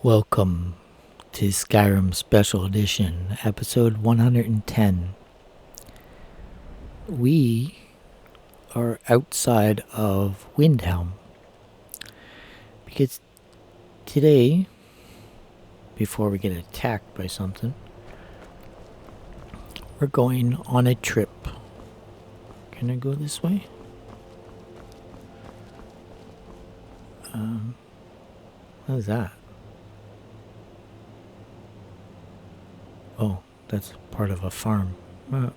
Welcome to Skyrim Special Edition, episode 110. We are outside of Windhelm because today, before we get attacked by something, we're going on a trip. Can I go this way? What is that? Oh, that's part of a farm. I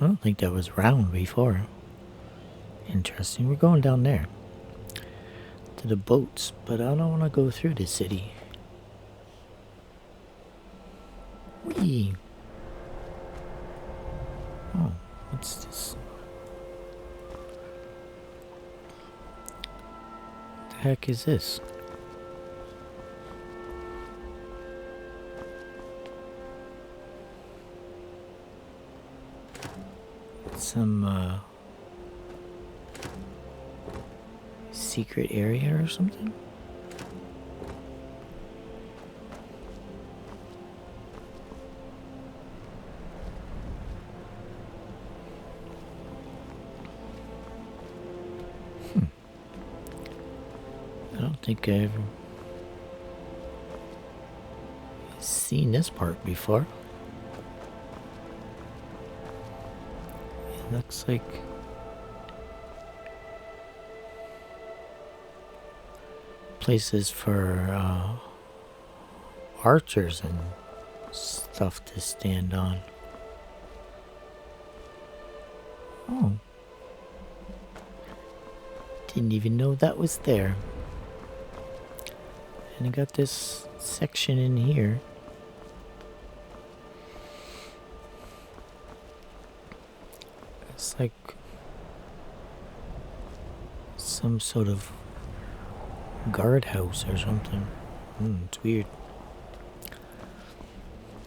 don't think that was round before. Interesting. We're going down there to the boats, but I don't want to go through the city. Whee! Oh, what's this? What the heck is this? Some secret area or something? I don't think I've ever seen this part before. Looks like places for archers and stuff to stand on. Oh, didn't even know that was there. And I got this section in here. It's like some sort of guardhouse or something. It's weird.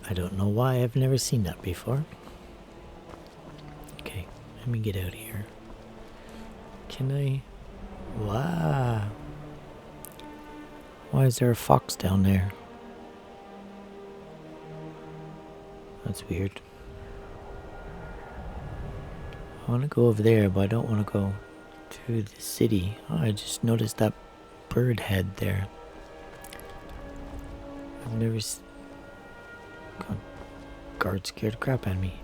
I don't know why. I've never seen that before. Okay, let me get out of here. Can I? Wow. Why is there a fox down there? That's weird. I want to go over there, but I don't want to go to the city. Oh, I just noticed that bird head there. I've never God, guard scared the crap out of me.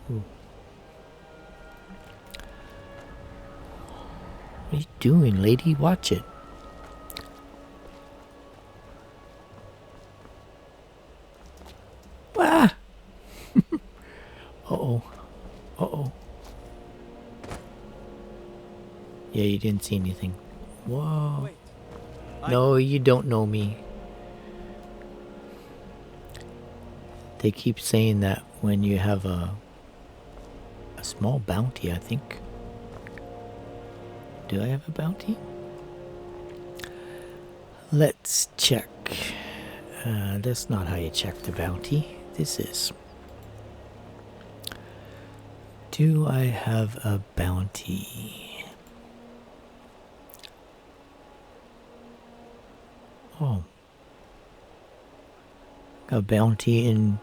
Ooh. What are you doing, lady? Watch it. Ah! Uh-oh. Uh-oh. Yeah, you didn't see anything. Whoa. Wait, no, you don't know me. They keep saying that when you have a small bounty, I think. Do I have a bounty? Let's check. That's not how you check the bounty. This is. Do I have a bounty? Oh. A bounty in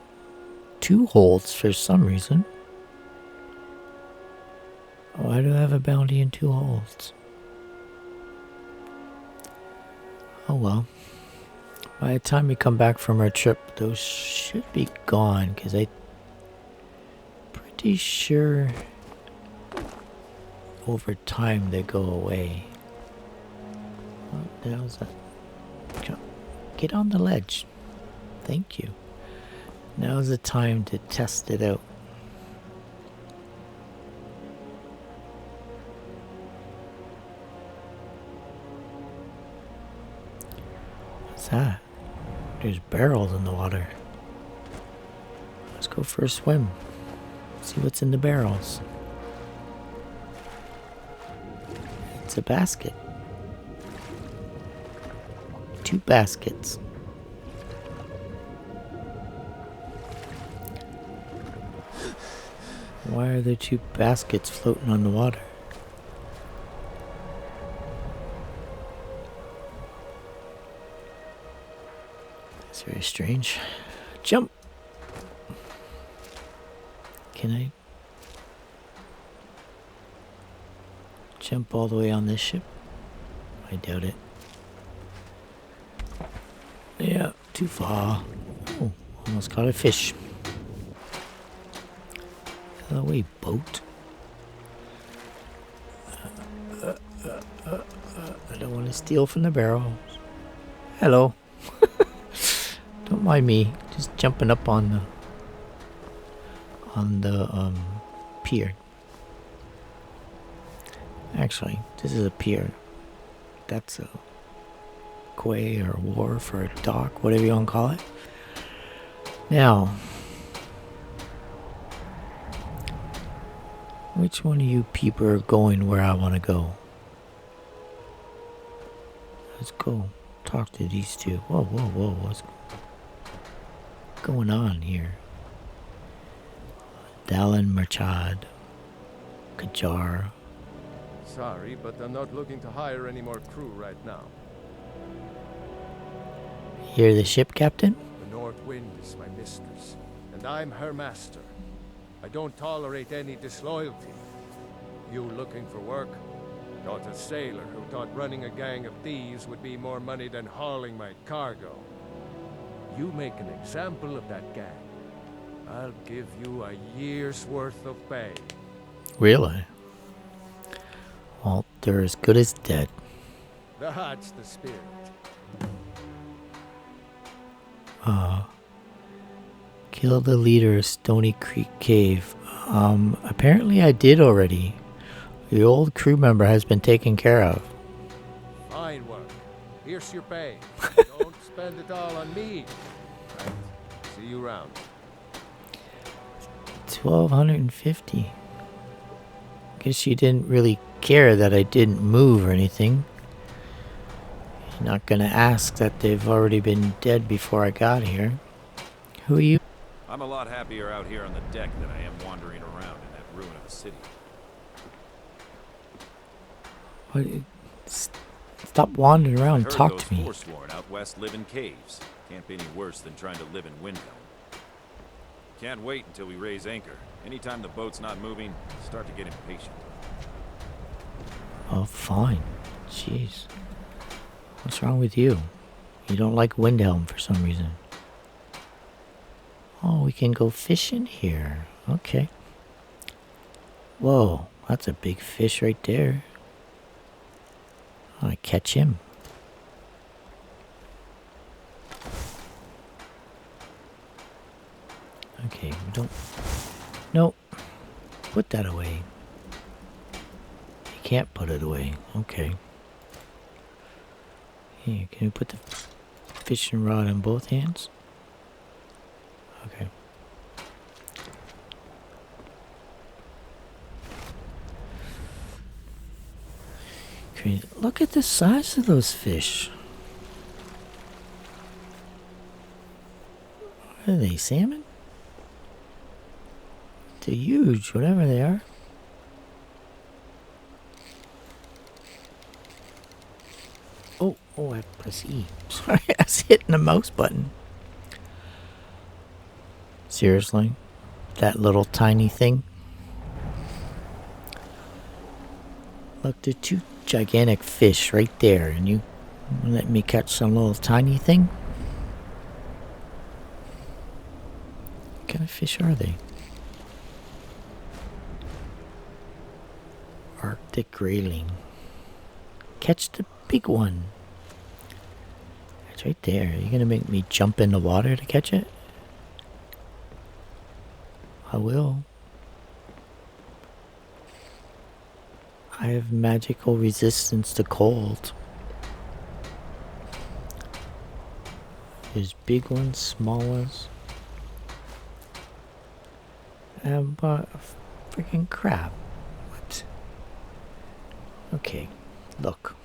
2 holes for some reason. Why do I have a bounty in 2 holes? Oh well. By the time we come back from our trip, those should be gone, because I'm pretty sure over time they go away. What the hell is that? Get on the ledge. Thank you. Now's the time to test it out. What's that? There's barrels in the water. Let's go for a swim. See what's in the barrels. It's a basket. 2 baskets. Why are there 2 baskets floating on the water? It's very strange. Jump! Can I jump all the way on this ship? I doubt it. Yeah, too far. Oh, almost caught a fish. Get out of the way, boat. I don't want to steal from the barrel. Hello. Don't mind me. Just jumping up on the pier. Actually, this is a pier. That's a quay or a wharf or a dock, whatever you want to call it. Now, which one of you people are going where I want to go? Let's go talk to these two. Whoa, whoa, whoa. What's going on here? Dallin Merchad. Kajar. Sorry, but I'm not looking to hire any more crew right now. Hear the ship, Captain? The North Wind is my mistress, and I'm her master. I don't tolerate any disloyalty. You looking for work? Got a sailor who thought running a gang of thieves would be more money than hauling my cargo. You make an example of that gang, I'll give you a year's worth of pay. Really? Well, they're as good as dead. That's the spirit. Kill the leader of Stony Creek Cave. Apparently I did already. The old crew member has been taken care of. Fine work. Here's your pay. Don't spend it all on me. Right. See you around. 1,250. Guess you didn't really care that I didn't move or anything. You're not gonna ask that they've already been dead before I got here. Who are you? I'm a lot happier out here on the deck than I am wandering around in that ruin of a city. What? Stop wandering around and talk to me. Those Forsworn out west live in caves. Can't be any worse than trying to live in Windhelm. Can't wait until we raise anchor. Anytime the boat's not moving, start to get impatient. Oh, fine. Jeez. What's wrong with you? You don't like Windhelm for some reason. Oh, we can go fishing here. Okay. Whoa, that's a big fish right there. I catch him. Okay, we don't... Nope. Put that away. You can't put it away. Okay. Here, can you put the fishing rod in both hands? Okay. Crazy. Look at the size of those fish. What are they, salmon? They're huge, whatever they are. Oh, I press E. Sorry, I was hitting the mouse button. Seriously? That little tiny thing? Look, there are two gigantic fish right there, and you let me catch some little tiny thing? What kind of fish are they? Arctic grayling. Catch the big one. It's right there. You're gonna make me jump in the water to catch it? I will. I have magical resistance to cold. There's big ones, small ones. And a freaking crab. What? Okay, look.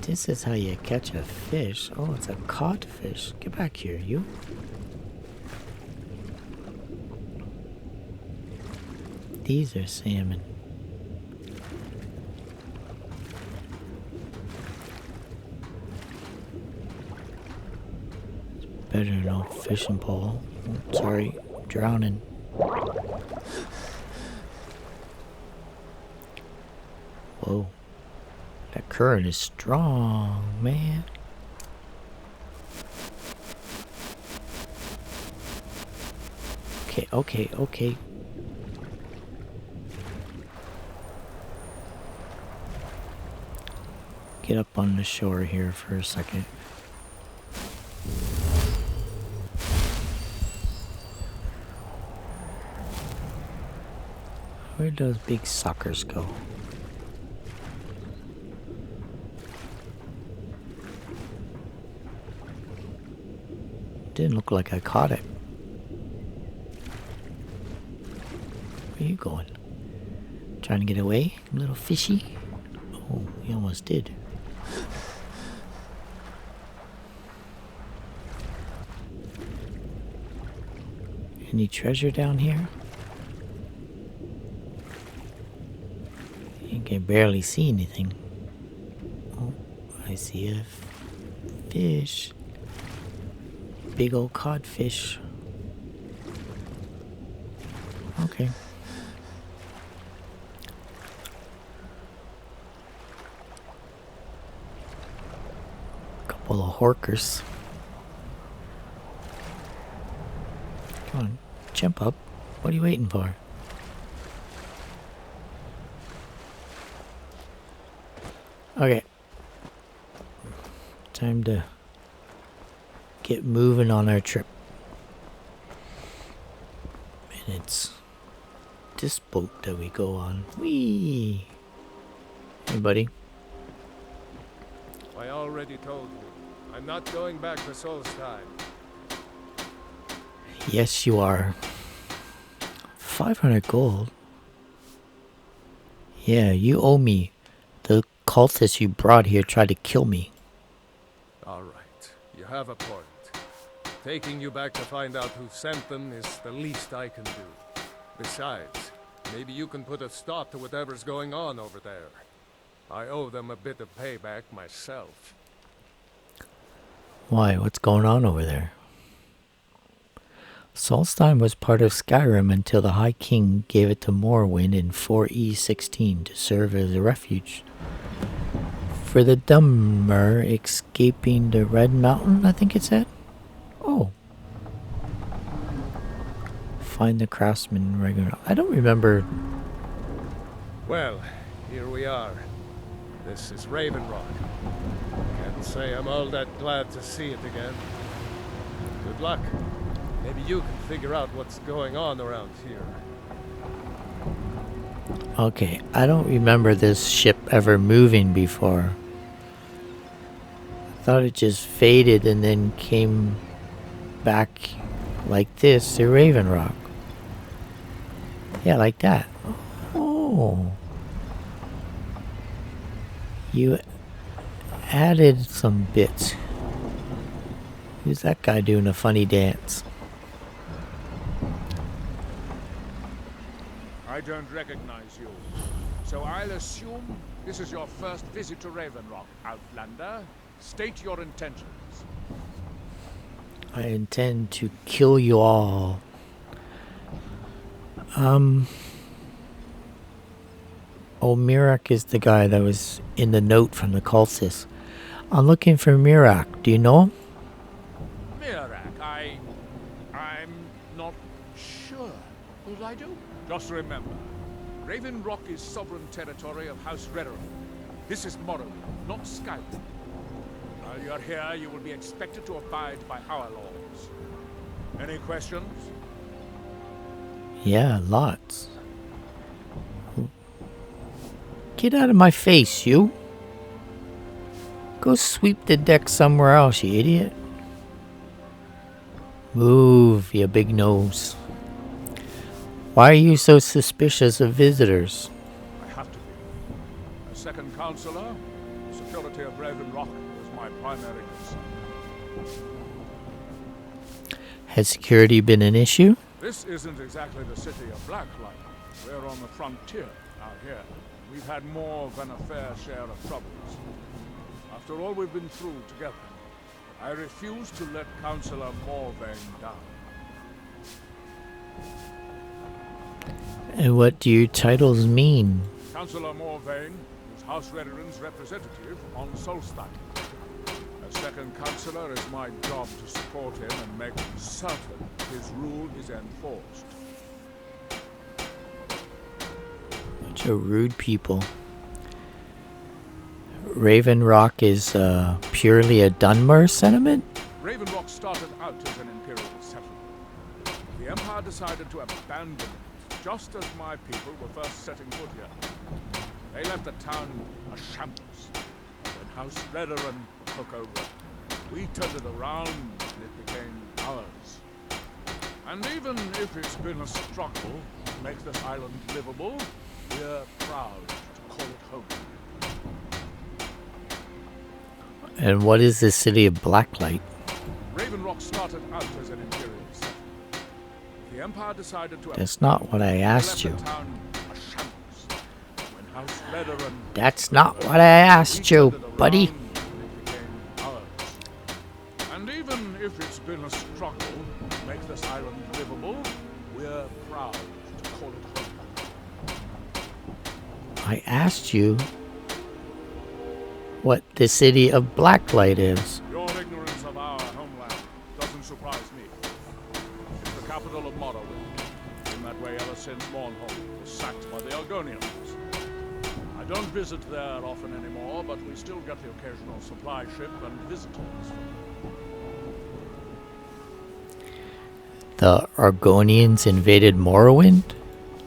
This is how you catch a fish. Oh, it's a codfish. Get back here, you. These are salmon. better than no fishing pole. Oh, sorry, drowning. Whoa. That current is strong, man. Okay. Get up on the shore here for a second. Where'd those big suckers go? Didn't look like I caught it. Where are you going? Trying to get away, little fishy? Oh, he almost did. Any treasure down here? You can barely see anything. Oh, I see a fish. Big old codfish. Okay. Couple of horkers. Come on, jump up. What are you waiting for? Okay. Time to get moving on our trip. And it's this boat that we go on. Whee! Hey, buddy. I already told you. I'm not going back to Solstheim. Yes, you are. 500 gold. Yeah, you owe me. The cultists you brought here tried to kill me. All right, you have a point. Taking you back to find out who sent them is the least I can do. Besides, maybe you can put a stop to whatever's going on over there. I owe them a bit of payback myself. Why? What's going on over there? Solstheim was part of Skyrim until the High King gave it to Morrowind in 4E16 to serve as a refuge for the Dummer escaping the Red Mountain, I think it said. Oh. Find the craftsman regular. I don't remember. Well, here we are. This is Raven Rock. Can't say I'm all that glad to see it again. Good luck. Maybe you can figure out what's going on around here. Okay, I don't remember this ship ever moving before. I thought it just faded and then came back like this to Raven Rock. Yeah, like that. Oh. You added some bits. Who's that guy doing a funny dance? I don't recognize you. So I'll assume this is your first visit to Raven Rock, Outlander. State your intentions. I intend to kill you all. Oh, Mirak is the guy that was in the note from the cultists. I'm looking for Mirak. Do you know him? Mirak, I'm not sure. What I do? Just remember, Raven Rock is sovereign territory of House Redderon. This is Morrowind, not Skyrim. While you're here, you will be expected to abide by our laws. Any questions? Yeah, lots. Get out of my face, you. Go sweep the deck somewhere else, you idiot. Move, you big nose. Why are you so suspicious of visitors? I have to be. As second counselor, the security of Raven Rock is my primary concern. Has security been an issue? This isn't exactly the city of Blacklight. We're on the frontier out here. We've had more than a fair share of troubles. After all we've been through together, I refuse to let Councillor Morvain down. And what do your titles mean? Councillor Morvain is House Rederin's representative on Solstein. As second councillor, it's my job to support him and make certain his rule is enforced. Bunch of rude people. Raven Rock is purely a Dunmer settlement? Raven Rock started out as an imperial settlement. The Empire decided to abandon it, just as my people were first setting foot here. They left the town a shambles. When House Redarin took over, we turned it around and it became ours. And even if it's been a struggle to make this island livable, we're proud to call it home. And what is the city of Blacklight? Raven Rock started out as an imperial settlement. The Empire decided to... That's not what I asked you. That's not what I asked you, buddy. And even if it's been a struggle to make this island livable, we're proud to call it home. I asked you what the city of Blacklight is. Your ignorance of our homeland doesn't surprise me. It's the capital of Monolith. In that way ever since Mournhold was sacked by the Argonians. I don't visit there often anymore, but we still get the occasional supply ship and visitors. The Argonians invaded Morrowind?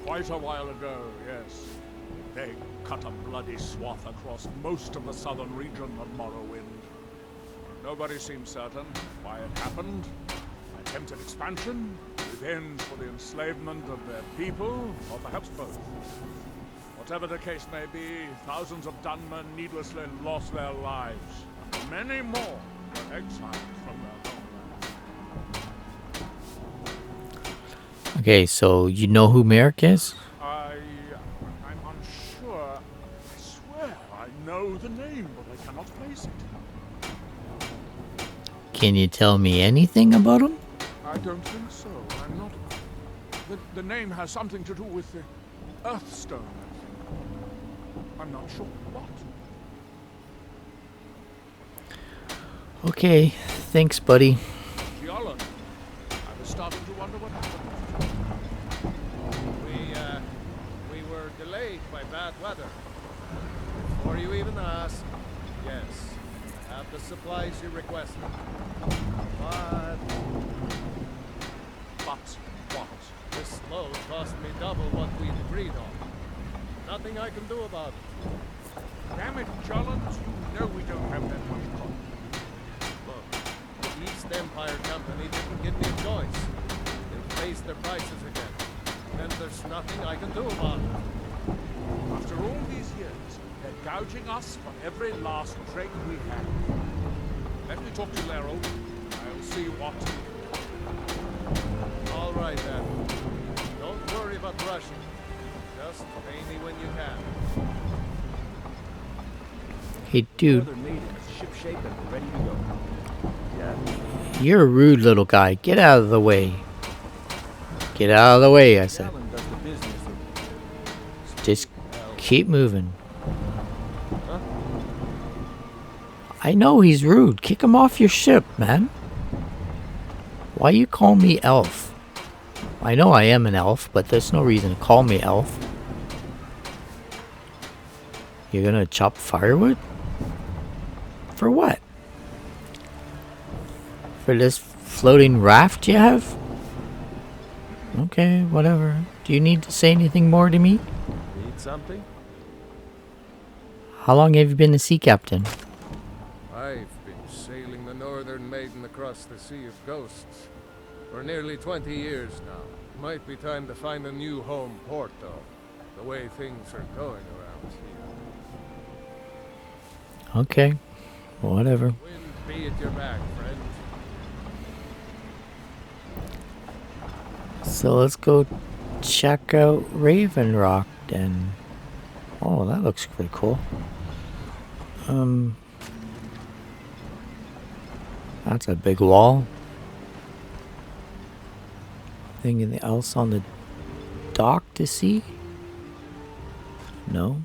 Quite a while ago, yes. They cut a bloody swath across most of the southern region of Morrowind. Nobody seems certain why it happened. Attempted expansion, revenge for the enslavement of their people, or perhaps both. Whatever the case may be, thousands of Dunmer needlessly lost their lives. Many more were exiled from their homeland. Okay, so you know who Merrick is? I'm unsure. I swear I know the name, but I cannot place it. Can you tell me anything about him? I don't think so. I'm not... The name has something to do with the Earthstone, I think. I'm not sure what. Okay, thanks, buddy. Giolon, I was starting to wonder what happened. We were delayed by bad weather. Before you even ask, yes, I have the supplies you requested. But What? this load cost me double what we'd agreed on. Nothing I can do about it. Damn it, Giolon, you know we don't have that much time. Look, the East Empire Company didn't give me a choice. They've raised their prices again. And there's nothing I can do about it. After all these years, they're gouging us for every last drake we have. Let me talk to Laryl. I'll see what... All right, then. Don't worry about rushing. Just pay me when you can. Hey, dude, Ship shape and ready to go. Yeah. you're a rude little guy. Get out of the way. Get out of the way, I said. Alan does the business of... Just keep moving. Huh? I know he's rude. Kick him off your ship, man. Why you call me elf? I know I am an elf, but there's no reason to call me elf. You're gonna chop firewood? For what? For this floating raft you have? Okay, whatever. Do you need to say anything more to me? Need something? How long have you been a sea captain? I've been sailing the Northern Maiden across the Sea of Ghosts for nearly 20 years now. Might be time to find a new home port, though. The way things are going around here. Okay, whatever. Wind be at your back, friend. So let's go check out Raven Rock then. Oh, that looks pretty cool. I That's a big wall. Anything else on the dock to see? No.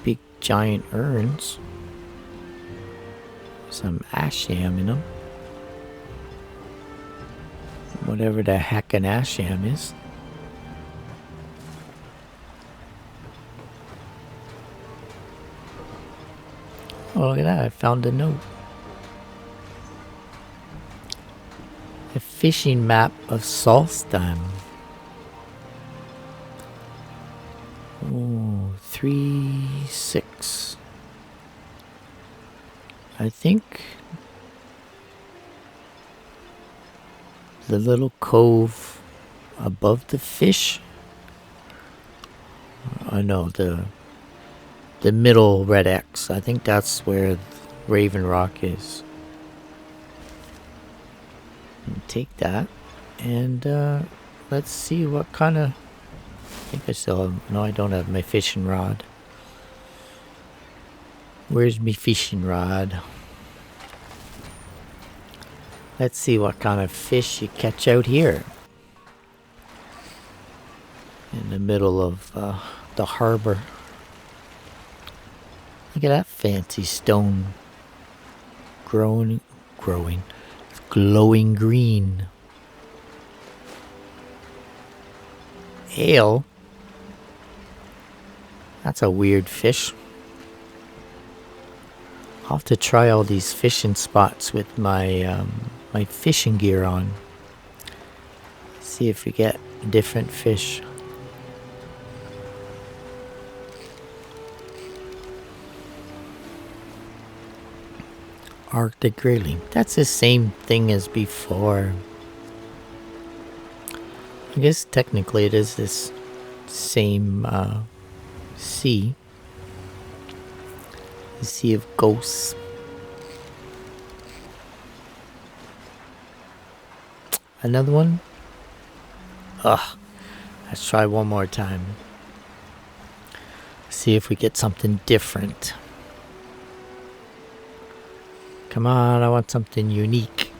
Big giant urns. Some asham in them. Whatever the heck an asham is. Oh, look at that. I found a note. A fishing map of Solstheim. Oh, 3-6. I think the little cove above the fish. I know the middle red X. I think that's where Raven Rock is. Take that and let's see what kind of. I think I still have. No, I don't have my fishing rod. Where's me fishing rod? Let's see what kind of fish you catch out here. In the middle of the harbor. Look at that fancy stone. Glowing green. Ale? That's a weird fish. I'll have to try all these fishing spots with my my fishing gear on. See if we get different fish. Arctic grayling. That's the same thing as before. I guess technically it is this same sea. The Sea of Ghosts. Another one? Ugh. Let's try one more time. See if we get something different. Come on, I want something unique.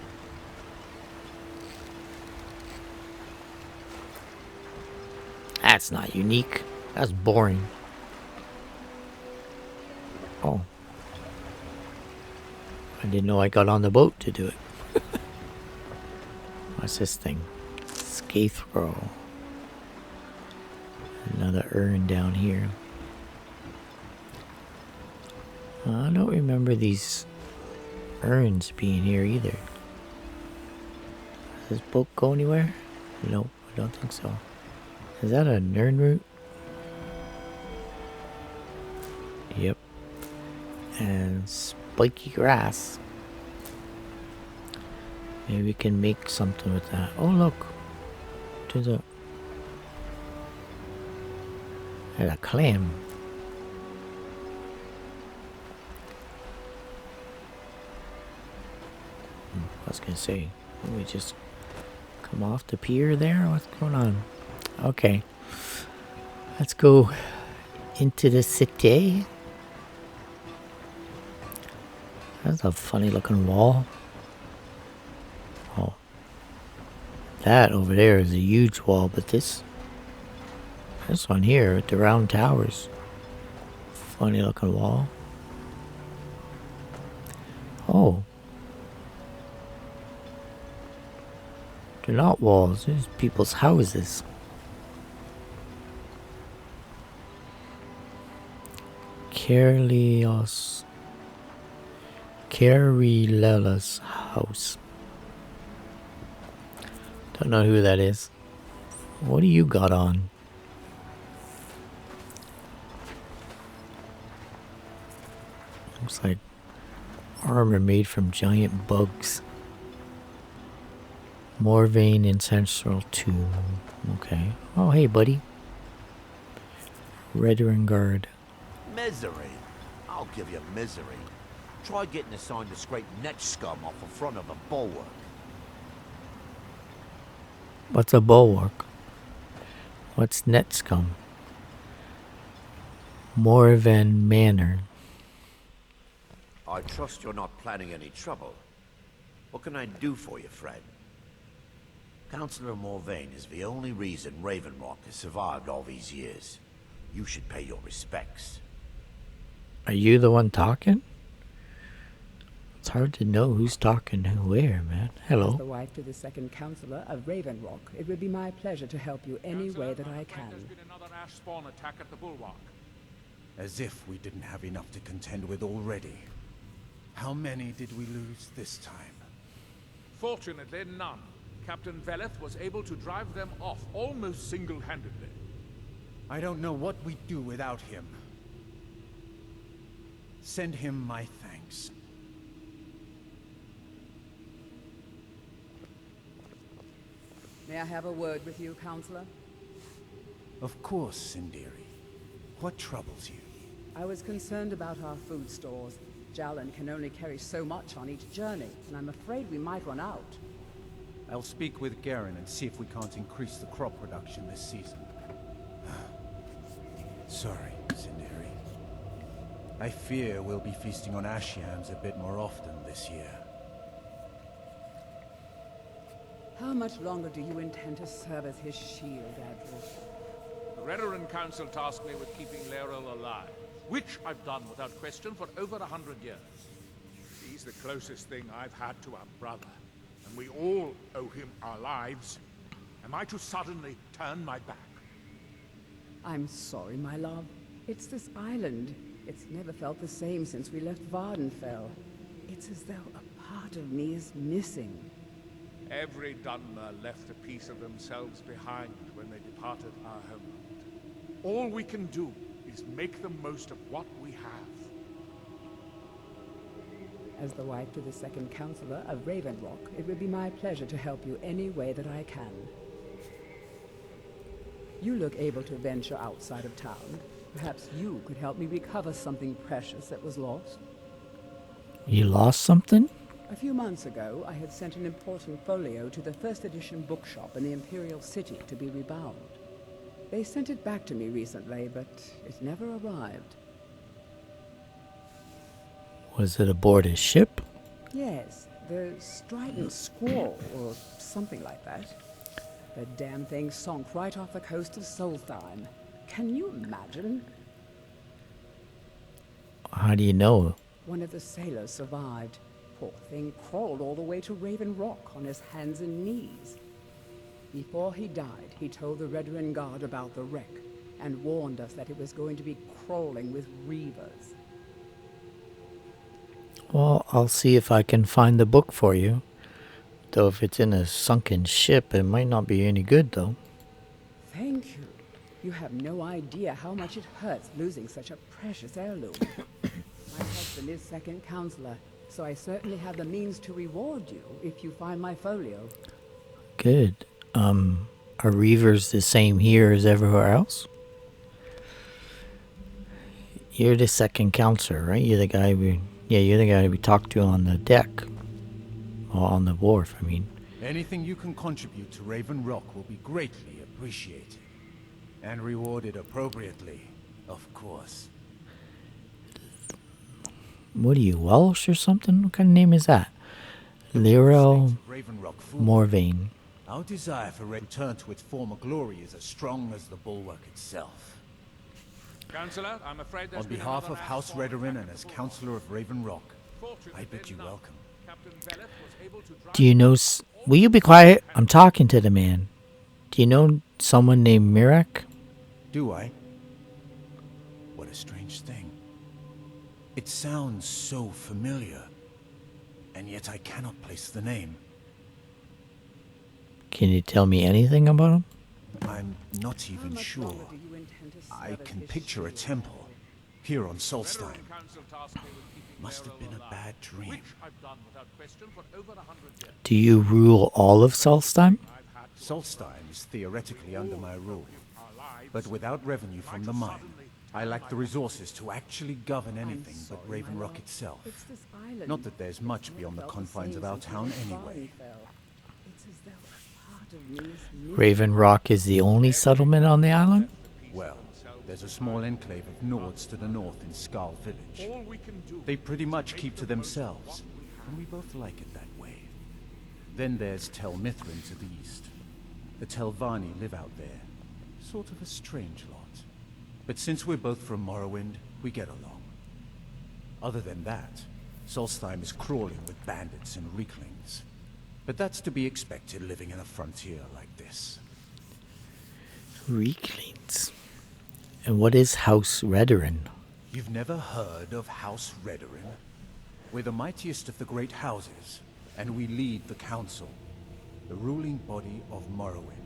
That's not unique. That's boring. Oh. I didn't know I got on the boat to do it. What's this thing? Scathrow. Another urn down here. I don't remember these urns being here either. Does this boat go anywhere? Nope, I don't think so. Is that an urn route? Yep. And spiky grass. Maybe we can make something with that. Oh look. There's a clam. I was gonna say, let me just come off the pier there. What's going on? Okay, let's go into the city. That's a funny looking wall. Oh, that over there is a huge wall, but this one here with the round towers, funny looking wall. Oh. They're not walls, they're people's houses. Carrilella's house. Don't know who that is. What do you got on? Looks like armor made from giant bugs. Morvain Ancestral Tomb. Okay. Oh, hey, buddy. Veteran Guard. Misery? I'll give you misery. Try getting assigned to scrape net scum off the front of a bulwark. What's a bulwark? What's net scum? Morven Manor. I trust you're not planning any trouble. What can I do for you, friend? Councillor Morvain is the only reason Ravenrock has survived all these years. You should pay your respects. Are you the one talking? It's hard to know who's talking and where, man. As Hello. the wife to the second councillor of Ravenrock, it would be my pleasure to help you any way that I can. There's been another ash spawn attack at the bulwark. As if we didn't have enough to contend with already. How many did we lose this time? Fortunately, none. Captain Veleth was able to drive them off almost single-handedly. I don't know what we'd do without him. Send him my thanks. May I have a word with you, councillor? Of course, Sindiri. What troubles you? I was concerned about our food stores. Jalan can only carry so much on each journey, and I'm afraid we might run out. I'll speak with Garen and see if we can't increase the crop production this season. Sorry, Sindiri. I fear we'll be feasting on ash yams a bit more often this year. How much longer do you intend to serve as his shield, Admiral? The Redoran Council tasked me with keeping Laeral alive, which I've done without question for over 100 years. He's the closest thing I've had to our brother, and we all owe him our lives. Am I to suddenly turn my back? I'm sorry, my love. It's this island. It's never felt the same since we left Vardenfell. It's as though a part of me is missing. Every Dunmer left a piece of themselves behind when they departed our homeland. All we can do is make the most of what we have. As the wife to the second councillor of Ravenrock, it would be my pleasure to help you any way that I can. You look able to venture outside of town. Perhaps you could help me recover something precious that was lost. You lost something? A few months ago, I had sent an important folio to the first edition bookshop in the Imperial City to be rebound. They sent it back to me recently, but it never arrived. Was it aboard a ship? Yes, the Strident Squall, or something like that. The damn thing sunk right off the coast of Solstheim. Can you imagine? How do you know? One of the sailors survived. Poor thing crawled all the way to Raven Rock on his hands and knees. Before he died, he told the Redoran Guard about the wreck and warned us that it was going to be crawling with reavers. Well, I'll see if I can find the book for you. Though if it's in a sunken ship, it might not be any good, though. Thank you. You have no idea how much it hurts losing such a precious heirloom. My husband is second counselor, so I certainly have the means to reward you if you find my folio. Good. Are reavers the same here as everywhere else? You're the second counselor, right? You're the guy we talked to on the deck. Or on the wharf, I mean. Anything you can contribute to Raven Rock will be greatly appreciated. And rewarded appropriately, of course. What are you, Welsh or something? What kind of name is that? Laeral Morvain. Our desire for return to its former glory is as strong as the bulwark itself. Councillor, I'm afraid there's On been behalf another of ash House spawn attack Redoran at and the as bulwark. Councillor of Raven Rock, Fortunately, I bid you welcome. Captain Veleth was able to drive Do you know... Will you be quiet? I'm talking to the man. Do you know someone named Mirak? Do I? What a strange thing. It sounds so familiar, and yet I cannot place the name. Can you tell me anything about him? I'm not How even much sure. longer do you intend to I serve as can his picture a shield? temple here on Solstheim. Redoran Council tasked me with keeping Must have Laeral been a alive, bad dream. which I've done without question for over 100 years. Do you rule all of Solstheim? I've had to Solstheim is theoretically under my rule, our lives, but without revenue from the mine, I lack the resources to actually govern anything but sorry, Raven my Rock love. itself. It's this island. Not that there's much It's beyond the never felt confines same of our since we town left anyway. Vardenfell. It's as though a part of me is missing. Raven Rock is the only settlement on the island? Well, There's a small enclave of Nords to the north in Skal Village. All we can do They pretty is much make keep to the most of themselves, what we have. and we both like it that way. Then there's Tel Mithrin to the east. The Telvanni live out there. Sort of a strange lot. But since we're both from Morrowind, we get along. Other than that, Solstheim is crawling with bandits and Reeklings. But that's to be expected living in a frontier like this. Reeklings. And what is House Redoran? You've never heard of House Redoran? We're the mightiest of the great houses, and we lead the council, the ruling body of Morrowind.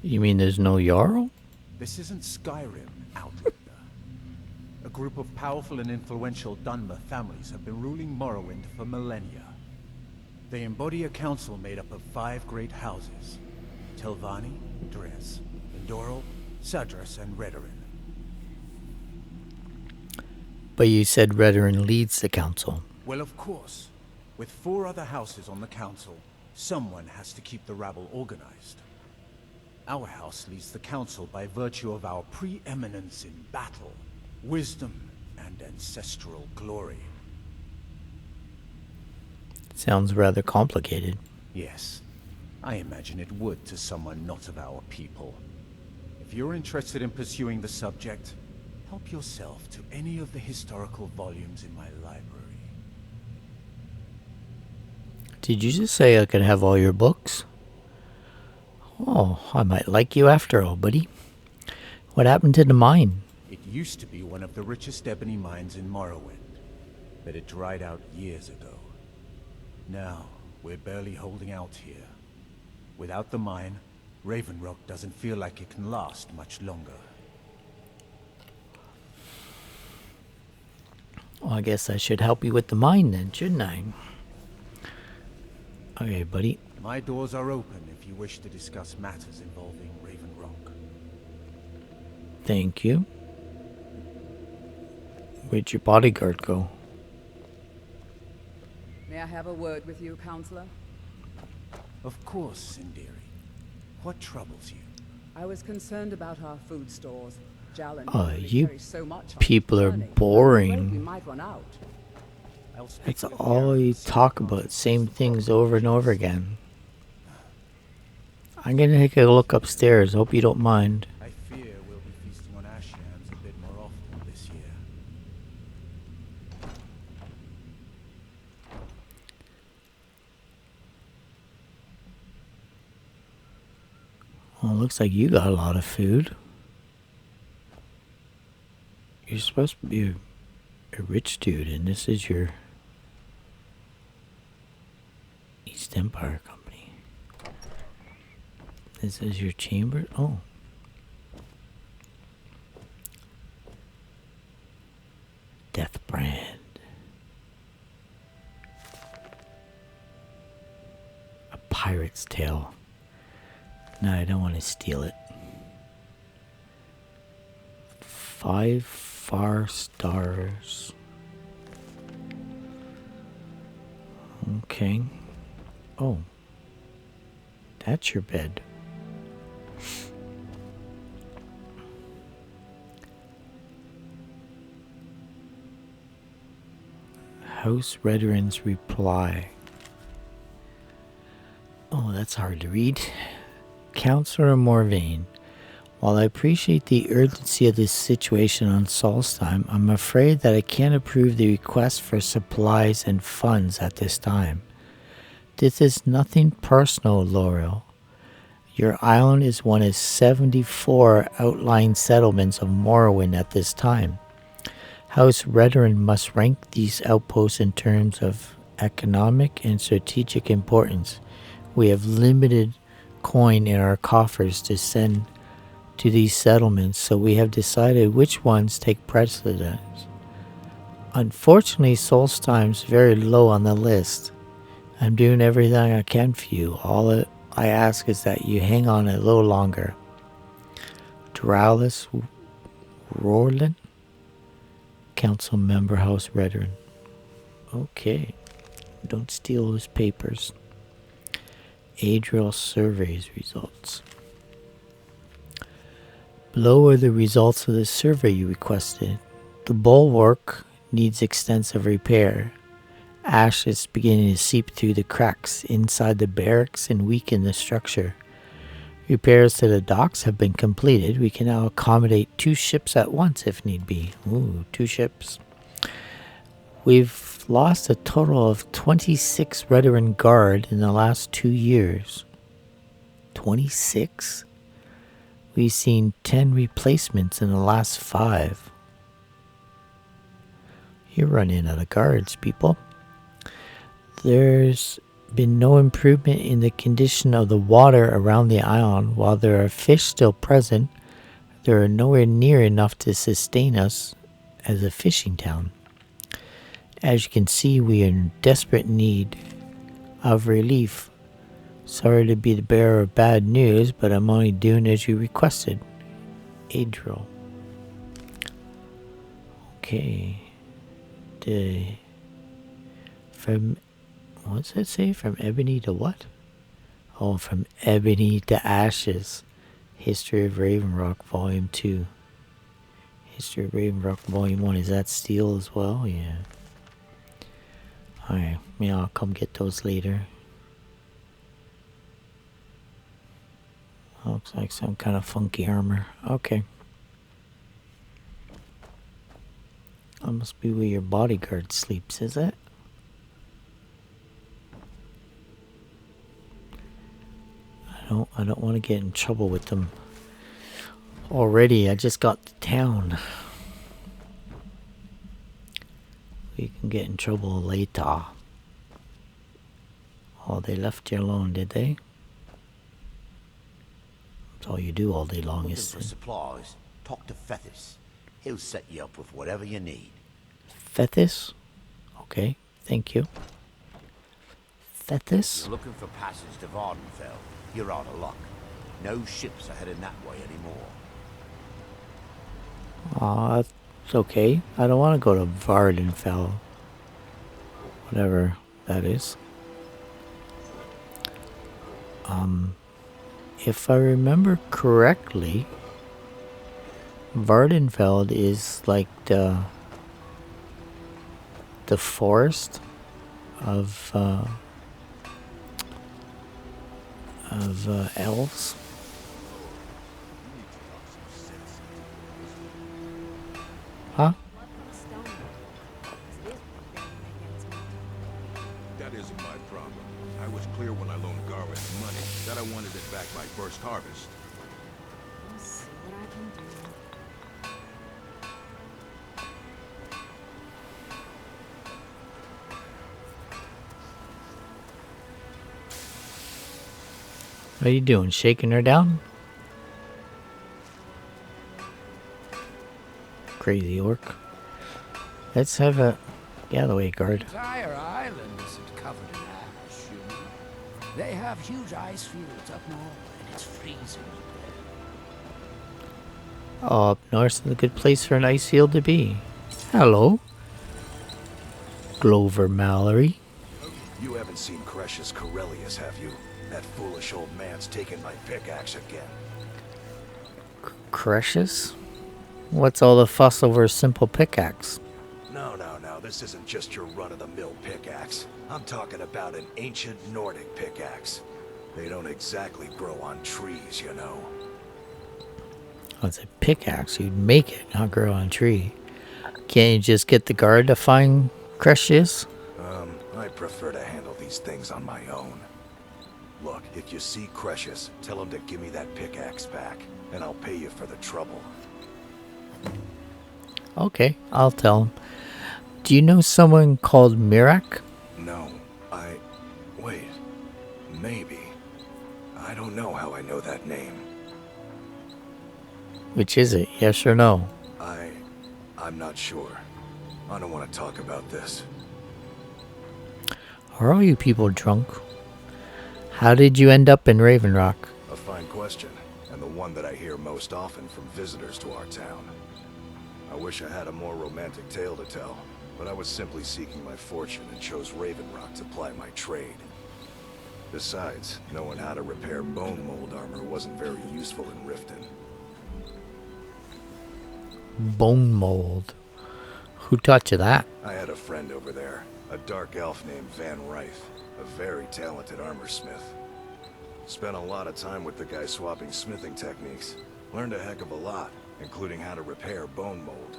You mean there's no Jarl? This isn't Skyrim, Outlander. A group of powerful and influential Dunmer families have been ruling Morrowind for millennia. They embody a council made up of 5 great houses: Telvanni, Dres, Indoril, Sadras, and Redoran. But you said Redoran leads the council. Well, of course. With 4 other houses on the council, someone has to keep the rabble organized. Our house leads the council by virtue of our preeminence in battle, wisdom, and ancestral glory. Sounds rather complicated. Yes, I imagine it would to someone not of our people. If you're interested in pursuing the subject, help yourself to any of the historical volumes in my library. Did you just say I could have all your books? Oh, I might like you after all, buddy. What happened to the mine? It used to be one of the richest ebony mines in Morrowind, but it dried out years ago. Now, we're barely holding out here. Without the mine, Ravenrock doesn't feel like it can last much longer. Well, I guess I should help you with the mine then, shouldn't I? Okay, buddy. My doors are open if you wish to discuss matters involving Ravenrock. Thank you. Where'd your bodyguard go? May I have a word with you, Counselor? Of course, Sindiri. What troubles you? I was concerned about our food stores. Jalen Oh, only you carries so much on people his are journey. I'm boring. afraid we might run out. I'll speak That's with the all you Arabs. talk about, same things over and over again. I'm gonna take a look upstairs, hope you don't mind. I fear we'll be feasting on ash yams a bit more often this year. Well, looks like you got a lot of food. You're supposed to be a rich dude, and this is your East Empire Company. This is your chamber? Oh. Death Brand. A pirate's tale. No, I don't want to steal it. 5 far stars. Okay. Oh. That's your bed. House Redoran's reply. Oh, that's hard to read. Counselor Morvain, while I appreciate the urgency of this situation on Solstheim, I'm afraid that I can't approve the request for supplies and funds at this time. This is nothing personal, Laurel. Your island is one of 74 outlying settlements of Morrowind at this time. House Redoran must rank these outposts in terms of economic and strategic importance. We have limited coin in our coffers to send to these settlements, so we have decided which ones take precedence. Unfortunately, Solstheim's very low on the list. I'm doing everything I can for you. All I ask is that you hang on a little longer. Dralis Rorlin, Council Member, House Redoran. Okay. Don't steal those papers. Adriel surveys results. Below are the results of the survey you requested. The bulwark needs extensive repair. Ash is beginning to seep through the cracks inside the barracks and weaken the structure. Repairs to the docks have been completed. We can now accommodate 2 ships at once if need be. Ooh, 2 ships. We've lost a total of 26 veteran guard in the last 2 years. 26? We've seen 10 replacements in the last 5. You're running out of guards, people. There's been no improvement in the condition of the water around the island. While there are fish still present, there are nowhere near enough to sustain us as a fishing town. As you can see, we are in desperate need of relief. Sorry to be the bearer of bad news, but I'm only doing as you requested. Adriel. Okay. From, what's it say? From ebony to what? Oh, from ebony to ashes. History of Ravenrock, Volume 2. History of Ravenrock, Volume 1. Is that steel as well? Yeah. Alright, yeah, I'll come get those later. Looks like some kind of funky armor. Okay. That must be where your bodyguard sleeps, is it? I don't want to get in trouble with them. Already, I just got to town. We can get in trouble later. Oh, they left you alone, did they? That's all you do all day long Looking is for supplies. Talk to Fethis. He'll set you up with whatever you need. Fethis? Okay, thank you. Fethis? You're looking for passage to Vardenfell. You're out of luck. No ships are heading that way anymore. Aw, it's okay. I don't want to go to Vardenfell. Whatever that is. If I remember correctly, Vardenfeld is like the forest of elves. Huh? That isn't my problem. I was clear when I loaned Garwin the money that I wanted it back by first harvest. Let's see what I can do. What are you doing? Shaking her down? Crazy orc. Let's have a... Get out of the way, guard. The entire island isn't covered in ash, you know. They have huge ice fields up north, and it's freezing up there. Oh, up north is a good place for an ice field to be. Hello. Glover Mallory. You haven't seen Cretius Corellius, have you? That foolish old man's taken my pickaxe again. Cretius? What's all the fuss over a simple pickaxe? No, this isn't just your run-of-the-mill pickaxe. I'm talking about an ancient Nordic pickaxe. They don't exactly grow on trees, you know. Oh, it's a pickaxe. You'd make it, not grow on a tree. Can't you just get the guard to find Cretius? I prefer to handle these things on my own. Look, if you see Cretius, tell him to give me that pickaxe back, and I'll pay you for the trouble. Okay, I'll tell him. Do you know someone called Mirak? No, wait. Maybe. I don't know how I know that name. Which is it? Yes or no? I'm not sure. I don't want to talk about this. Are all you people drunk? How did you end up in Raven Rock? A fine question, and the one that I hear most often from visitors to our town. I wish I had a more romantic tale to tell, but I was simply seeking my fortune and chose Raven Rock to ply my trade. Besides, knowing how to repair bone mold armor wasn't very useful in Riften. Bone mold. Who taught you that? I had a friend over there, a dark elf named Van Ryth, a very talented armor smith. Spent a lot of time with the guy swapping smithing techniques. Learned a heck of a lot, including how to repair bone mold.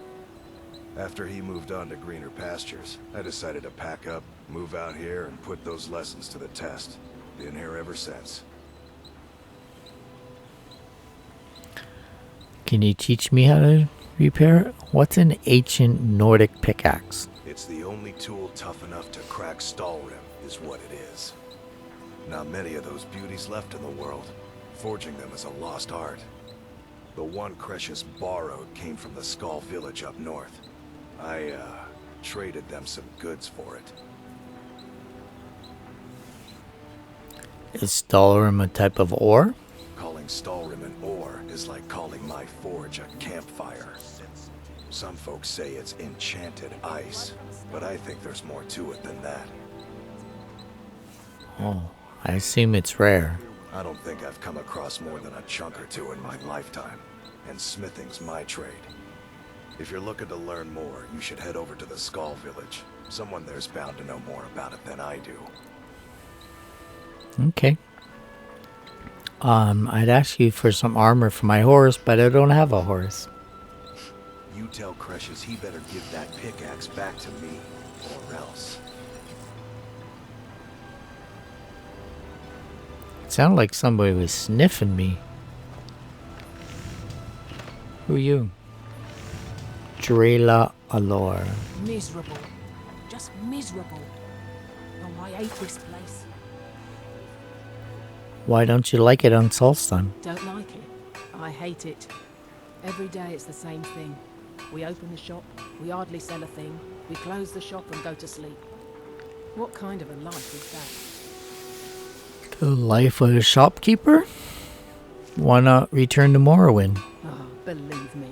After he moved on to greener pastures, I decided to pack up, move out here, and put those lessons to the test. Been here ever since. Can you teach me how to repair it? What's an ancient Nordic pickaxe? It's the only tool tough enough to crack Stalrim, is what it is. Not many of those beauties left in the world. Forging them is a lost art. The one Crescius borrowed came from the Skull village up north. I, traded them some goods for it. Is Stalrim a type of ore? Calling Stalrim an ore is like calling my forge a campfire. Some folks say it's enchanted ice, but I think there's more to it than that. Oh, I assume it's rare. I don't think I've come across more than a chunk or two in my lifetime, and smithing's my trade. If you're looking to learn more, you should head over to the Skull village. Someone there's bound to know more about it than I do. Okay. I'd ask you for some armor for my horse, but I don't have a horse. You tell Crescius he better give that pickaxe back to me, or else. It sounded like somebody was sniffing me. Who are you? Drela Allure. Miserable. Just miserable. Oh, I hate this place. Why don't you like it on Solstheim? Don't like it. I hate it. Every day it's the same thing. We open the shop, we hardly sell a thing, we close the shop and go to sleep. What kind of a life is that? The life of a shopkeeper? Why not return to Morrowind? Oh, believe me,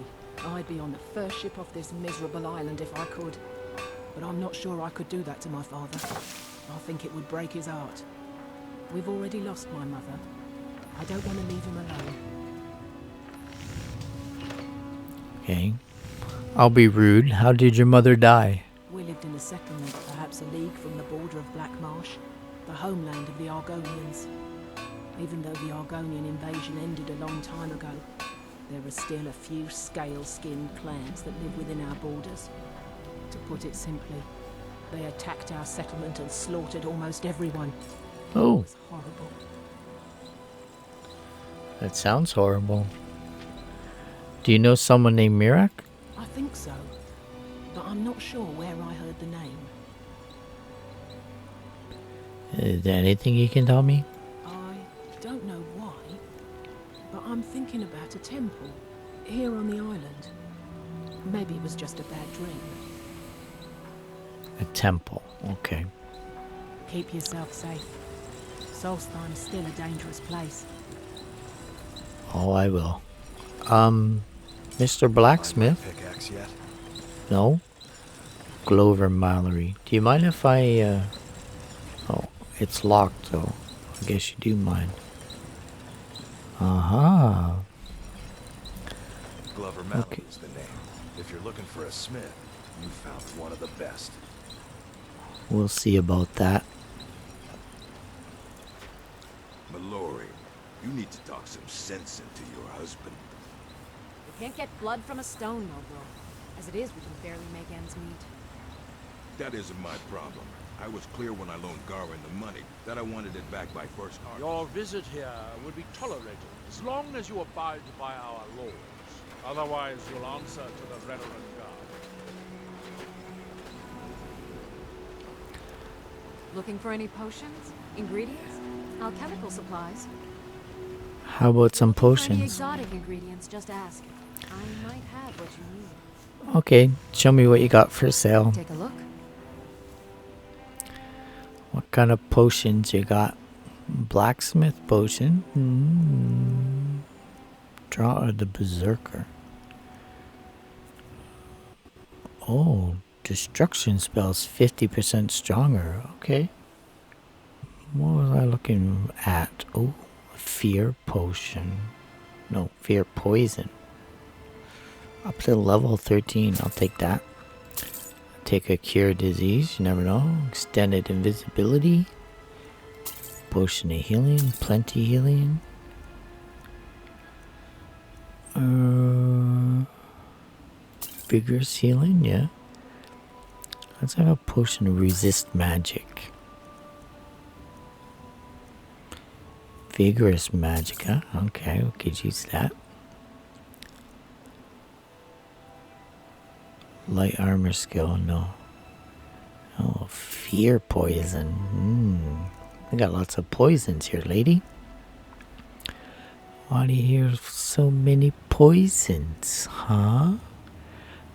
I'd be on the first ship off this miserable island if I could. But I'm not sure I could do that to my father. I think it would break his heart. We've already lost my mother. I don't want to leave him alone. Okay. I'll be rude. How did your mother die? We lived in a settlement, perhaps a league from the border of Black Marsh, the homeland of the Argonians. Even though the Argonian invasion ended a long time ago, there are still a few scale-skinned clans that live within our borders. To put it simply, they attacked our settlement and slaughtered almost everyone. Oh. It was horrible. That sounds horrible. Do you know someone named Mirak? I think so, but I'm not sure where I heard the name. Is there anything you can tell me? I don't know why, but I'm thinking about a temple here on the island. Maybe it was just a bad dream. A temple. Okay. Keep yourself safe. Solstheim's still a dangerous place. Oh, I will. Mr. Blacksmith? Pickaxe yet? No? Glover Mallory. Do you mind if I, Oh, it's locked, so I guess you do mind. Aha. Glover Mallory is the name. If you're looking for a smith, you found one of the best. We'll see about that. Mallory, you need to talk some sense into your husband. We can't get blood from a stone, Mobro. As it is, we can barely make ends meet. That isn't my problem. I was clear when I loaned Garwin the money that I wanted it back by first harvest. Your visit here will be tolerated as long as you abide by our laws. Otherwise, you'll answer to the Reverend Guard. Looking for any potions? Ingredients? Alchemical supplies? How about some For any potions? exotic ingredients, just ask. I might have what you need. Okay, show me what you got for sale. Take a look. What kind of potions you got? Blacksmith potion. Draw the Berserker. Oh, destruction spells 50% stronger. Okay. What was I looking at? Oh, fear potion. No, fear poison. Up to level 13. I'll take that. Take a cure disease. You never know. Extended invisibility. Potion of healing. Plenty healing. Vigorous healing. Yeah. Let's have a potion to resist magic. Vigorous magic, huh? Okay, we could use that. Light armor skill, no. Oh, fear poison. We got lots of poisons here, lady. Why do you hear so many poisons, huh?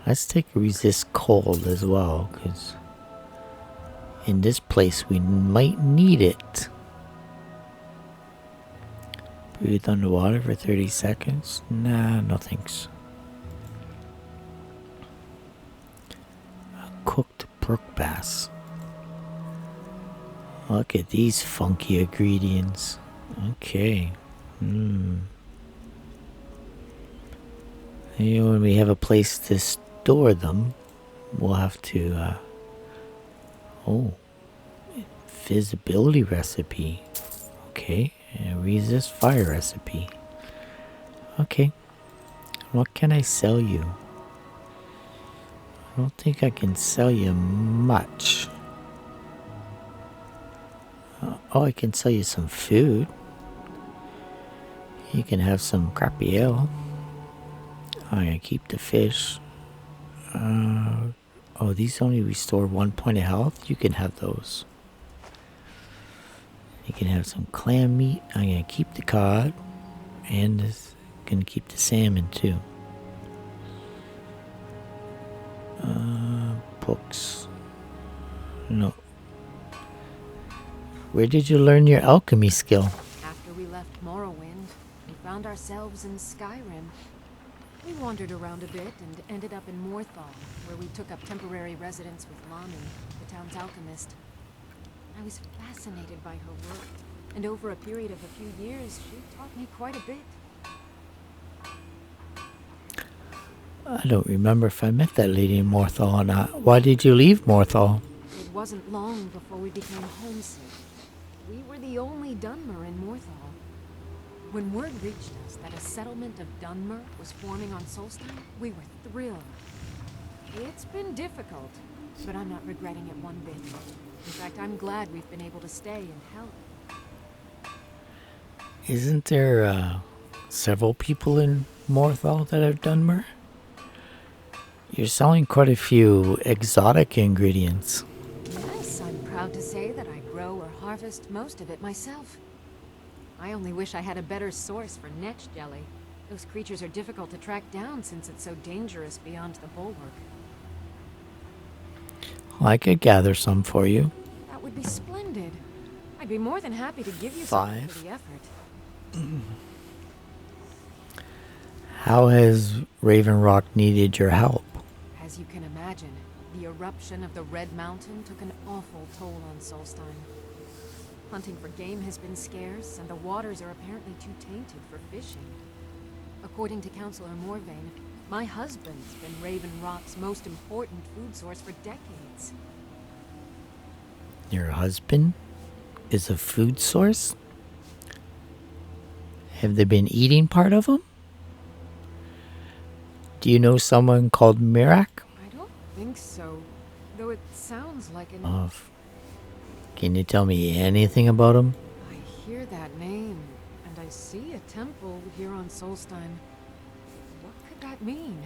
Let's take resist cold as well, because in this place we might need it. Breathe underwater for 30 seconds. Nah, no thanks. A cooked brook bass. Look at these funky ingredients. Okay. You know, when we have a place to store them, we'll have to, invisibility recipe. Okay, and resist fire recipe. Okay, what can I sell you? I don't think I can sell you much. I can sell you some food. You can have some crappy ale. I'm gonna keep the fish. These only restore 1 point of health. You can have those. You can have some clam meat. I'm gonna keep the cod. And gonna keep the salmon too. Books. No. Where did you learn your alchemy skill? After we left Morrowind, we found ourselves in Skyrim. We wandered around a bit and ended up in Morthal, where we took up temporary residence with Lani, the town's alchemist. I was fascinated by her work, and over a period of a few years, she taught me quite a bit. I don't remember if I met that lady in Morthal or not. Why did you leave Morthal? It wasn't long before we became homesick. We were the only Dunmer in Morthal. When word reached us that a settlement of Dunmer was forming on Solstheim, we were thrilled. It's been difficult, but I'm not regretting it one bit. In fact, I'm glad we've been able to stay and help. Isn't there several people in Morthal that have Dunmer? You're selling quite a few exotic ingredients. Yes, I'm proud to say that I grow or harvest most of it myself. I only wish I had a better source for netch jelly. Those creatures are difficult to track down since it's so dangerous beyond the bulwark. I could gather some for you. That would be splendid. I'd be more than happy to give you 5. something for the effort. How has Raven Rock needed your help? As you can imagine, the eruption of the Red Mountain took an awful toll on Solstheim. Hunting for game has been scarce, and the waters are apparently too tainted for fishing. According to Councillor Morvain, my husband's been Raven Rock's most important food source for decades. Your husband is a food source? Have they been eating part of them? Do you know someone called Mirak? I don't think so, though it sounds like an... Can you tell me anything about him? I hear that name, and I see a temple here on Solstheim. What could that mean?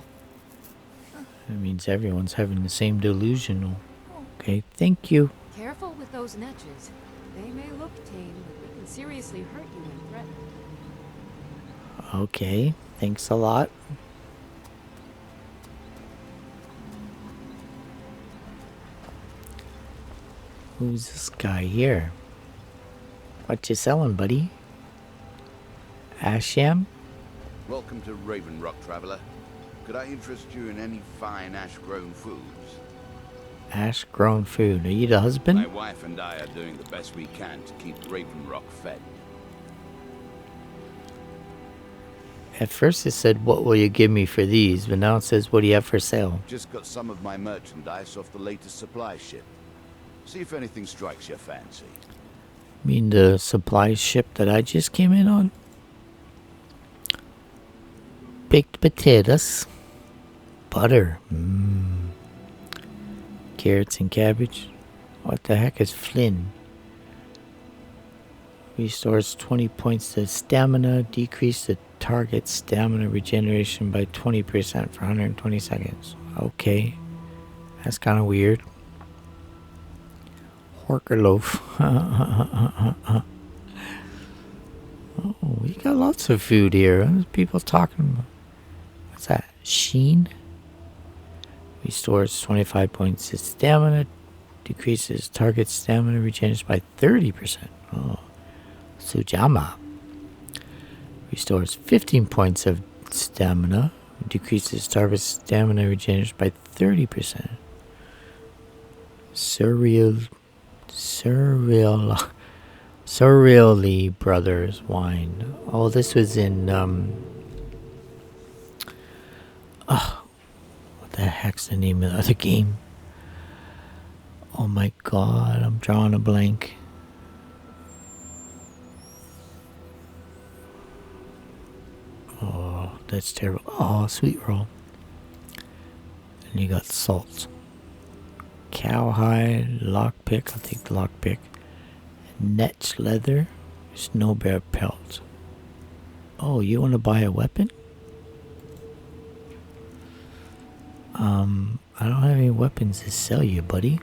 It means everyone's having the same delusion. Okay, thank you. Careful with those netches. They may look tame, but they can seriously hurt you when threatened. Okay, thanks a lot. Who's this guy here? What you selling, buddy? Asham? Welcome to Raven Rock, traveler. Could I interest you in any fine ash-grown foods? Ash-grown food. Are you the husband? My wife and I are doing the best we can to keep Raven Rock fed. At first it said, what will you give me for these? But now it says, what do you have for sale? Just got some of my merchandise off the latest supply ship. See if anything strikes your fancy. Mean the supply ship that I just came in on? Baked potatoes. Butter. Carrots and cabbage. What the heck is Flynn? Restores 20 points to stamina. Decrease the target stamina regeneration by 20% for 120 seconds. Okay. That's kind of weird. Horker loaf. Oh, we got lots of food here. There's people talking about. What's that? Sheen? Restores 25 points to stamina. Decreases target stamina regeneration by 30%. Oh. Sujama. Restores 15 points of stamina. Decreases target stamina regeneration by 30%. Surreally Brothers wine. Oh, this was in what the heck's the name of the other game? Oh my god, I'm drawing a blank. Oh, that's terrible. Oh, sweet roll. And you got salt. Cowhide, lockpick. I'll take the lockpick. Netch leather. Snow bear pelt. Oh, you want to buy a weapon? I don't have any weapons to sell you, buddy.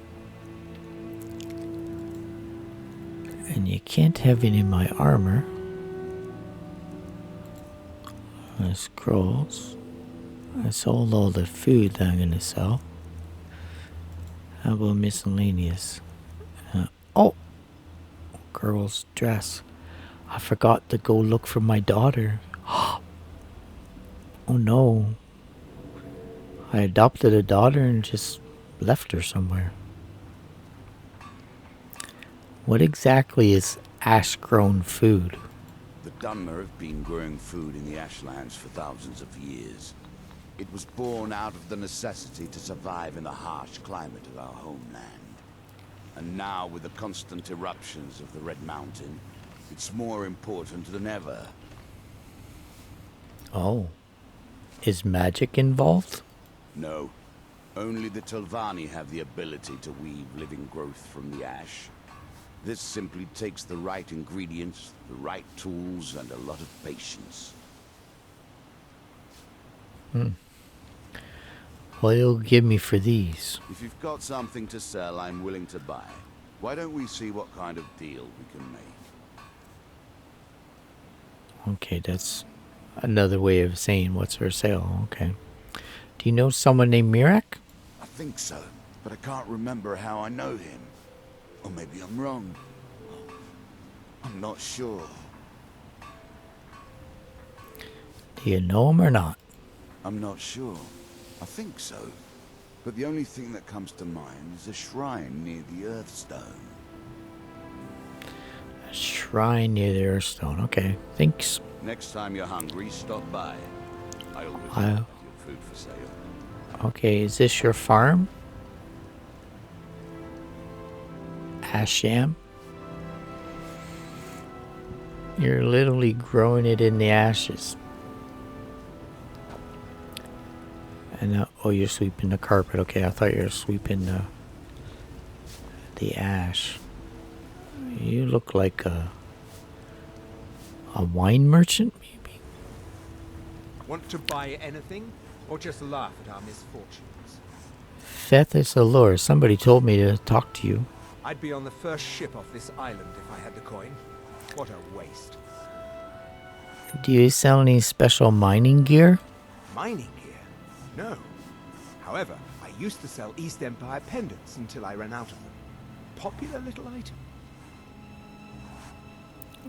And you can't have any of my armor. Scrolls. I sold all the food that I'm gonna sell. How about miscellaneous? Oh! Girl's dress. I forgot to go look for my daughter. Oh no. I adopted a daughter and just left her somewhere. What exactly is ash-grown food? The Dunmer have been growing food in the Ashlands for thousands of years. It was born out of the necessity to survive in the harsh climate of our homeland. And now, with the constant eruptions of the Red Mountain, it's more important than ever. Oh. Is magic involved? No. Only the Telvanni have the ability to weave living growth from the ash. This simply takes the right ingredients, the right tools, and a lot of patience. What you'll give me for these? If you've got something to sell, I'm willing to buy. Why don't we see what kind of deal we can make? Okay, that's another way of saying what's for sale. Okay. Do you know someone named Mirak? I think so, but I can't remember how I know him. Or maybe I'm wrong. I'm not sure. Do you know him or not? I'm not sure. I think so. But the only thing that comes to mind is a shrine near the Earthstone. A shrine near the Earthstone. Okay, thanks. Next time you're hungry, stop by. I always I'll- have your food for sale. Okay, is this your farm? Asham? You're literally growing it in the ashes. And now, oh, you're sweeping the carpet. Okay, I thought you were sweeping the ash. You look like a wine merchant, maybe? Want to buy anything, or just laugh at our misfortunes? Fethis Allure, somebody told me to talk to you. I'd be on the first ship off this island if I had the coin. What a waste. Do you sell any special mining gear? Mining gear? No. However, I used to sell East Empire pendants until I ran out of them. Popular little item.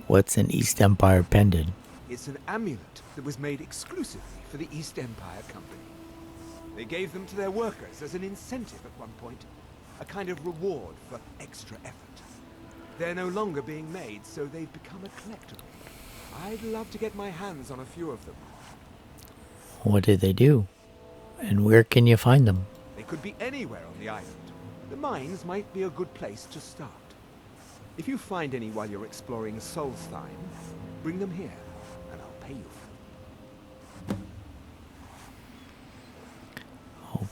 What's an East Empire pendant? It's an amulet that was made exclusively for the East Empire Company. They gave them to their workers as an incentive at one point. A kind of reward for extra effort. They're no longer being made, so they've become a collectible. I'd love to get my hands on a few of them. What did they do? And where can you find them? They could be anywhere on the island. The mines might be a good place to start. If you find any while you're exploring Solstheim, bring them here, and I'll pay you for them.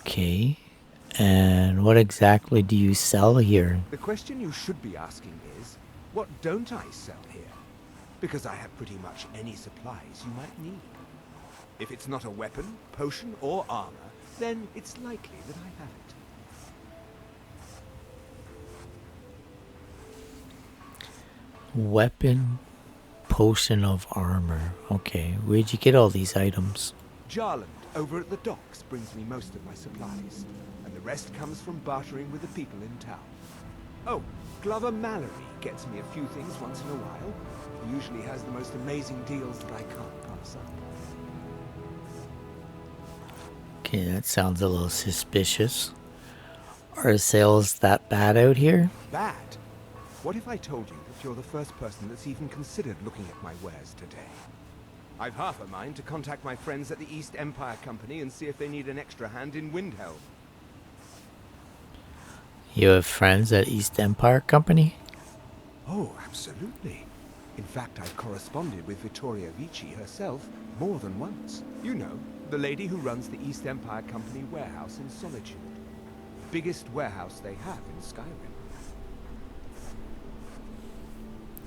Okay. And what exactly do you sell here? The question you should be asking is, what don't I sell here? Because I have pretty much any supplies you might need. If it's not a weapon, potion, or armor, then it's likely that I have it. Weapon, potion of armor. Okay, where'd you get all these items? Jarland, over at the docks, brings me most of my supplies, and the rest comes from bartering with the people in town. Oh, Glover Mallory gets me a few things once in a while. He usually has the most amazing deals that I can't pass up. Okay, that sounds a little suspicious. Are sales that bad out here? Bad? What if I told you that you're the first person that's even considered looking at my wares today? I've half a mind to contact my friends at the East Empire Company and see if they need an extra hand in Windhelm. You have friends at East Empire Company? Oh, absolutely. In fact, I've corresponded with Vittoria Vici herself more than once. You know, the lady who runs the East Empire Company warehouse in Solitude. Biggest warehouse they have in Skyrim.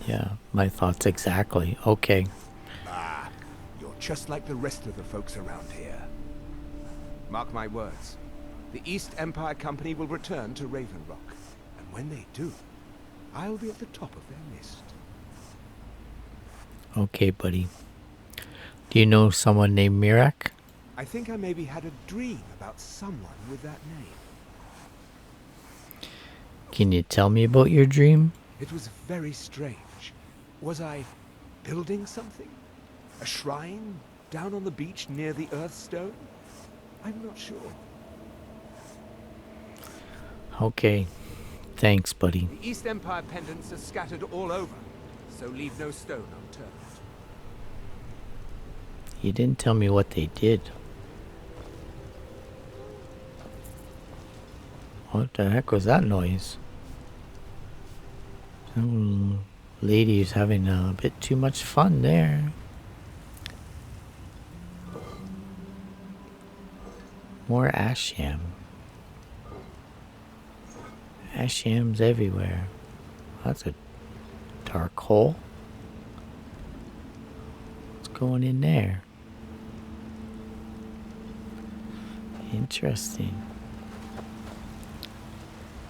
Yeah, my thoughts exactly. Okay. Ah, you're just like the rest of the folks around here. Mark my words. The East Empire Company will return to Raven Rock. And when they do, I'll be at the top of their list. Okay, buddy. Do you know someone named Mirak? I think I maybe had a dream about someone with that name. Can you tell me about your dream? It was very strange. Was I building something? A shrine down on the beach near the Earthstone? I'm not sure. Okay. Thanks, buddy. The East Empire pendants are scattered all over, so leave no stone unturned. You didn't tell me what they did. What the heck was that noise? Some lady's having a bit too much fun there. More asham. Ashams everywhere. That's a dark hole. What's going in there? Interesting.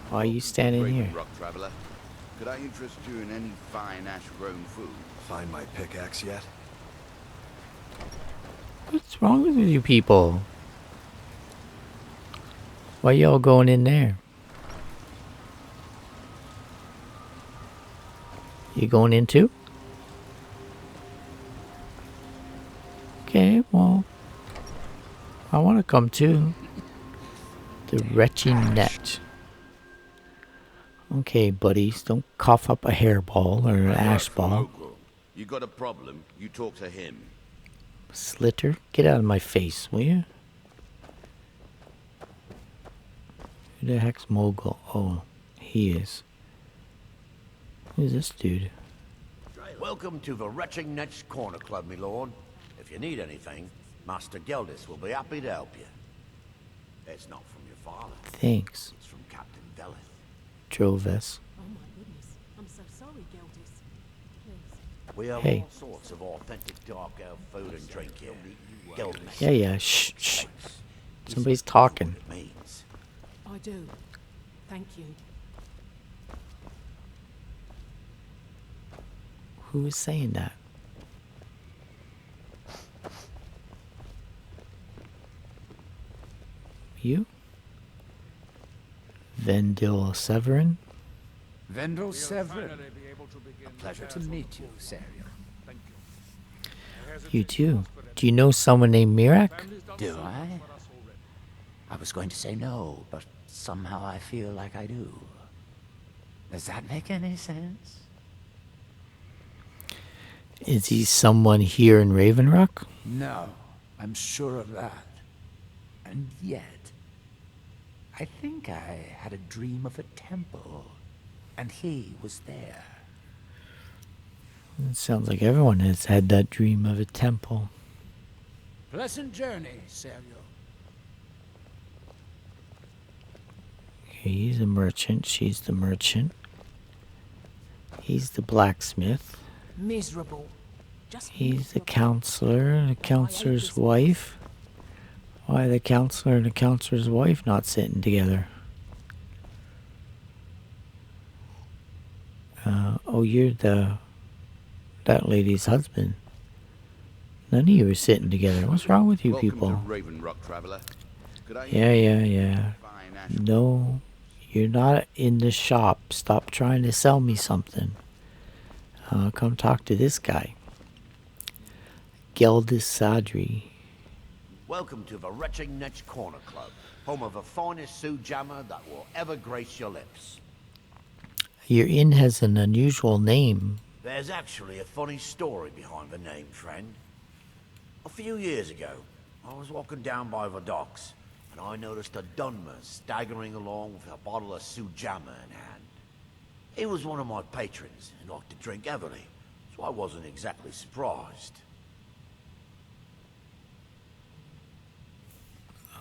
Why are you standing Raven here? Rock traveler. Could I interest you in any fine ash-grown food? Find my pickaxe yet? What's wrong with you people? Why y'all going in there? You going in too? Okay, well, I want to come too. The retching net. Okay, buddies, don't cough up a hairball or an ash ball. You got a problem, you talk to him. Slitter, get out of my face, will you? Who the heck's Mogul? Oh, he is. Who's this dude? Welcome to the Retching Net's Corner Club, my lord. If you need anything, Master Geldis will be happy to help you. It's not from your father. Thanks. It's from Captain Delith. Droves. Oh my goodness. I'm so sorry, Geldis. Please. We have Hey. all sorts of authentic dark elf food and drink here. Geldis. Yeah, shh, shh. Somebody's talking. It means. I do. Thank you. Who is saying that? You? Vendil Severin? Vendel Severin. A pleasure to meet you, Saria. You too. Do you know someone named Mirak? Do I? I was going to say no, but somehow I feel like I do. Does that make any sense? Is he someone here in Raven Rock? No. I'm sure of that. And yet, I think I had a dream of a temple, and he was there. It sounds like everyone has had that dream of a temple. Pleasant journey, Samuel. Okay, he's a merchant, she's the merchant. He's the blacksmith. Miserable. He's the counselor, the counselor's wife. Why the counselor and the counselor's wife not sitting together? Oh, you're that lady's husband. None of you are sitting together. What's wrong with you people? Welcome to Raven Rock, traveler. Could I Yeah. No, you're not in the shop. Stop trying to sell me something. Come talk to this guy. Geldis Sadri. Welcome to the Retching Netch Corner Club, home of the finest Sioux jammer that will ever grace your lips. Your inn has an unusual name. There's actually a funny story behind the name, friend. A few years ago, I was walking down by the docks, and I noticed a Dunmer staggering along with a bottle of Sioux jammer in hand. He was one of my patrons and liked to drink heavily, so I wasn't exactly surprised.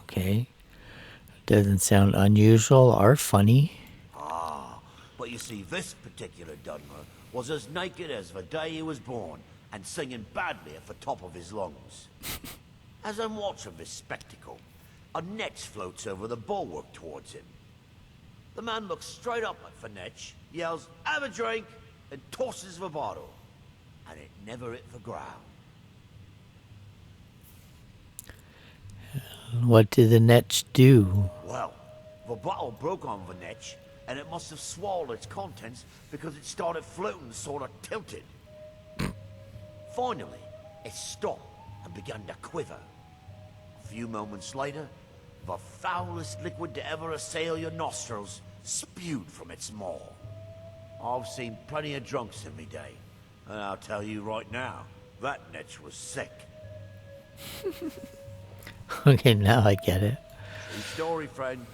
Okay. Doesn't sound unusual or funny. Ah, but you see, this particular Dunmer was as naked as the day he was born, and singing badly at the top of his lungs. As I'm watching this spectacle, a netch floats over the bulwark towards him. The man looks straight up at the netch, yells, "Have a drink," and tosses the bottle. And it never hit the ground. What did the netch do? Well, the bottle broke on the netch, and it must have swallowed its contents because it started floating sort of tilted. Finally, it stopped and began to quiver. A few moments later, the foulest liquid to ever assail your nostrils spewed from its maw. I've seen plenty of drunks in me day, and I'll tell you right now, that netch was sick. Okay, now I get it. True story, friend.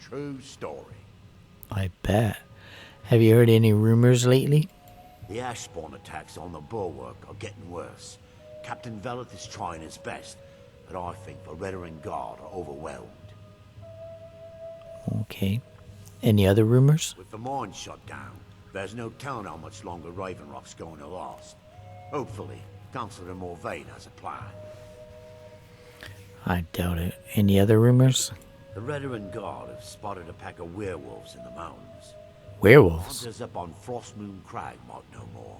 True story. I bet. Have you heard any rumors lately? The ash spawn attacks on the bulwark are getting worse. Captain Veleth is trying his best, but I think the Redoran Guard are overwhelmed. Okay. Any other rumors? With the mine shut down, there's no telling how much longer Raven Rock's going to last. Hopefully, Councillor Morvain has a plan. I doubt it. Any other rumors? The Redoran Guard have spotted a pack of werewolves in the mountains. Werewolves? Hunters up on Frostmoon Crag might know more.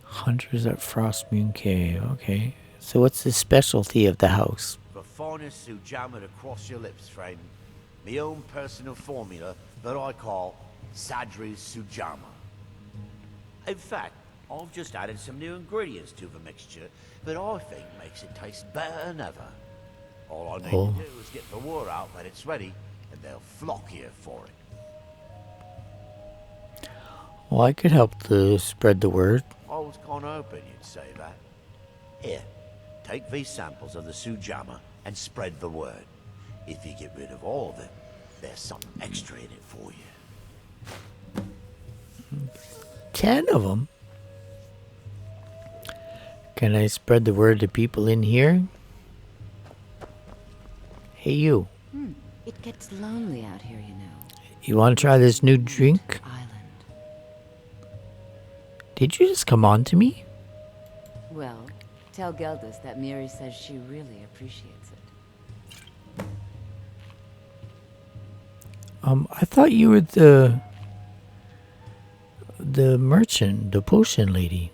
Hunters at Frostmoon Cave. Okay. So what's the specialty of the house? The finest Sioux jammer to cross your lips, friend. My own personal formula that I call Sadri's Sioux jammer. In fact, I've just added some new ingredients to the mixture that I think makes it taste better than ever. All I need to do is get the word out that it's ready, and they'll flock here for it. Well, I could help to spread the word. I was kind of hoping you'd say that. Here, take these samples of the Sioux jammer and spread the word. If you get rid of all of it, there's something extra in it for you. 10 of them? Can I spread the word to people in here? Hey, you. It gets lonely out here, you know. You want to try this new drink? Did you just come on to me? Well, tell Geldis that Miri says she really appreciates it. I thought you were the merchant, the potion lady.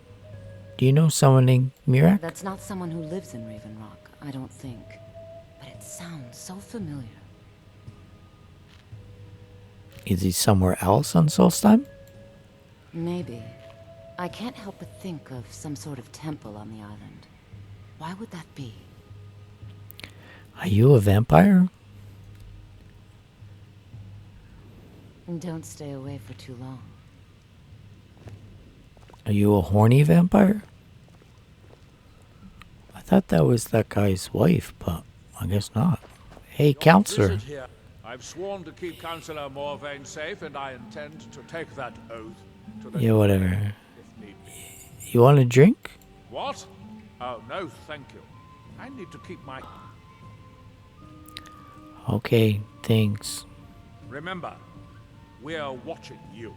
Do you know someone named Mirak? That's not someone who lives in Raven Rock, I don't think. But it sounds so familiar. Is he somewhere else on Solstheim? Maybe. I can't help but think of some sort of temple on the island. Why would that be? Are you a vampire? And don't stay away for too long. Are you a horny vampire? thought that was that guy's wife, but I guess not. Hey, counselor. Visit here. I've sworn to keep Councillor Morvain safe, and I intend to take that oath to the Yeah, whatever. if need be. You want a drink? What? Oh, no, thank you. I need to keep my... Okay, thanks. Remember, we're watching you.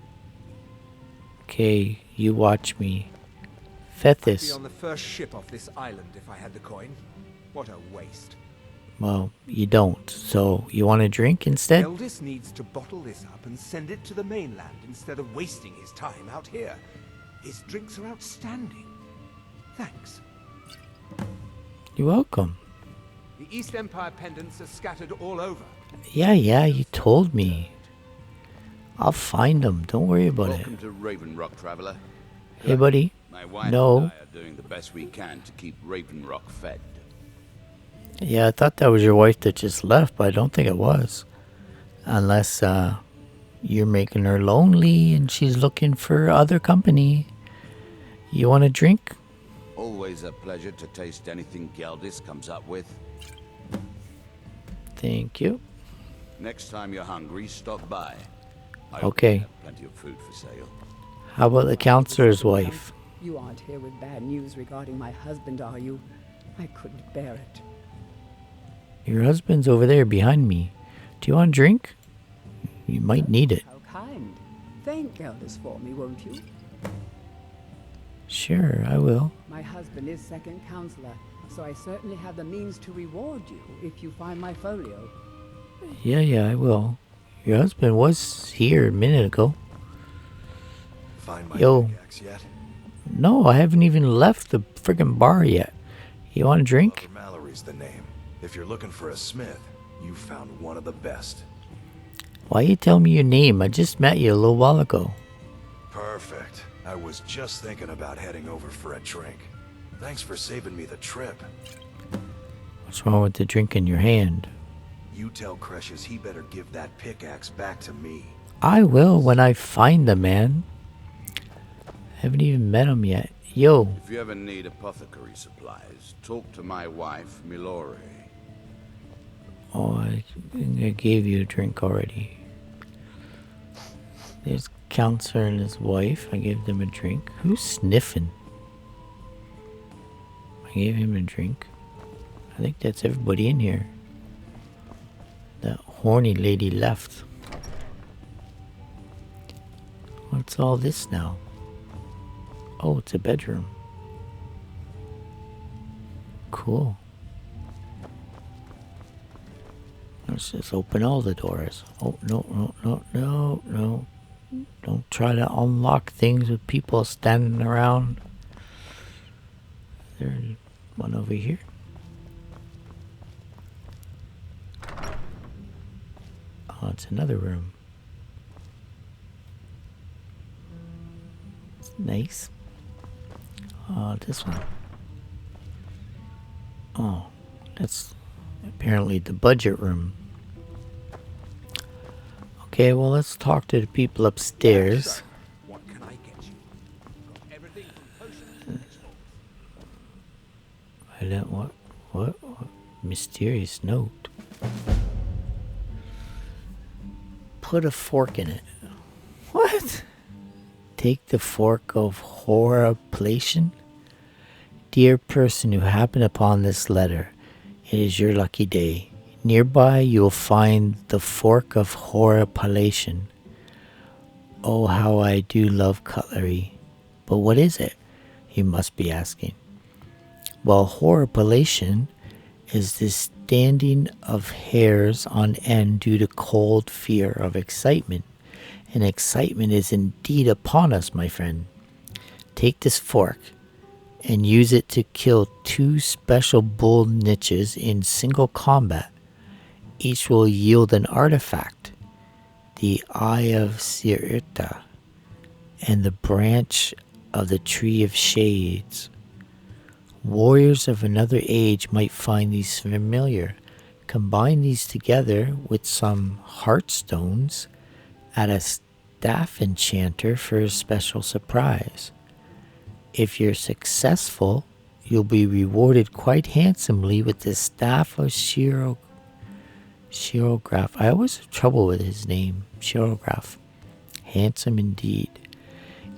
Okay, you watch me. I'd be Fethis. on the first ship off this island if I had the coin. What a waste. Well, you don't. So, you want a drink instead? Eldest needs to bottle this up and send it to the mainland instead of wasting his time out here. His drinks are outstanding. Thanks. You're welcome. The East Empire pendants are scattered all over. Yeah, you told me. I'll find them. Don't worry about Welcome it. to Raven Rock, traveler. Hey, buddy. My wife No. and I are doing the best we can to keep Raven Rock fed. Yeah, I thought that was your wife that just left, but I don't think it was. Unless you're making her lonely and she's looking for other company. You want a drink? Always a pleasure to taste anything Geldis comes up with. Thank you. Next time you're hungry, stop by. I Okay. have plenty of food for sale. How about the counselor's wife? You aren't here with bad news regarding my husband, are you? I couldn't bear it. Your husband's over there behind me. Do you want a drink? You might need it. How kind. Thank Elders for me, won't you? Sure, I will. My husband is second counselor, so I certainly have the means to reward you if you find my folio. Yeah, I will. Your husband was here a minute ago. Find my Yo. pickaxe yet? No, I haven't even left the friggin' bar yet. You want a drink? Mallory's the name. If you're looking for a smith, you found one of the best. Why you tell me your name? I just met you a little while ago. Perfect. I was just thinking about heading over for a drink. Thanks for saving me the trip. What's wrong with the drink in your hand? You tell Cresius he better give that pickaxe back to me. I will when I find the man. Haven't even met him yet. Yo. If you ever need apothecary supplies, talk to my wife, Milore. Oh, I gave you a drink already. There's counselor and his wife. I gave them a drink. Who's sniffing? I gave him a drink. I think that's everybody in here. That horny lady left. What's all this now? Oh, it's a bedroom. Cool. Let's just open all the doors. Oh, no. Don't try to unlock things with people standing around. There's one over here. Oh, it's another room. It's nice. Oh, this one. Oh, that's apparently the budget room. Okay, well, let's talk to the people upstairs. What can I get you? Got everything from potions to I don't what? Mysterious note. Put a fork in it. What? Take the fork of horriplation? Dear person who happened upon this letter, it is your lucky day. Nearby you will find the fork of horriplation. Oh, how I do love cutlery. But what is it? You must be asking. Well, horriplation is the standing of hairs on end due to cold fear of excitement. And excitement is indeed upon us, my friend. Take this fork and use it to kill 2 special bull niches in single combat. Each will yield an artifact, the Eye of Sirta, and the branch of the Tree of Shades. Warriors of another age might find these familiar. Combine these together with some heartstones at a staff enchanter for a special surprise. If you're successful, you'll be rewarded quite handsomely with the staff of Shirograph. I always have trouble with his name, Shirograph. Handsome indeed.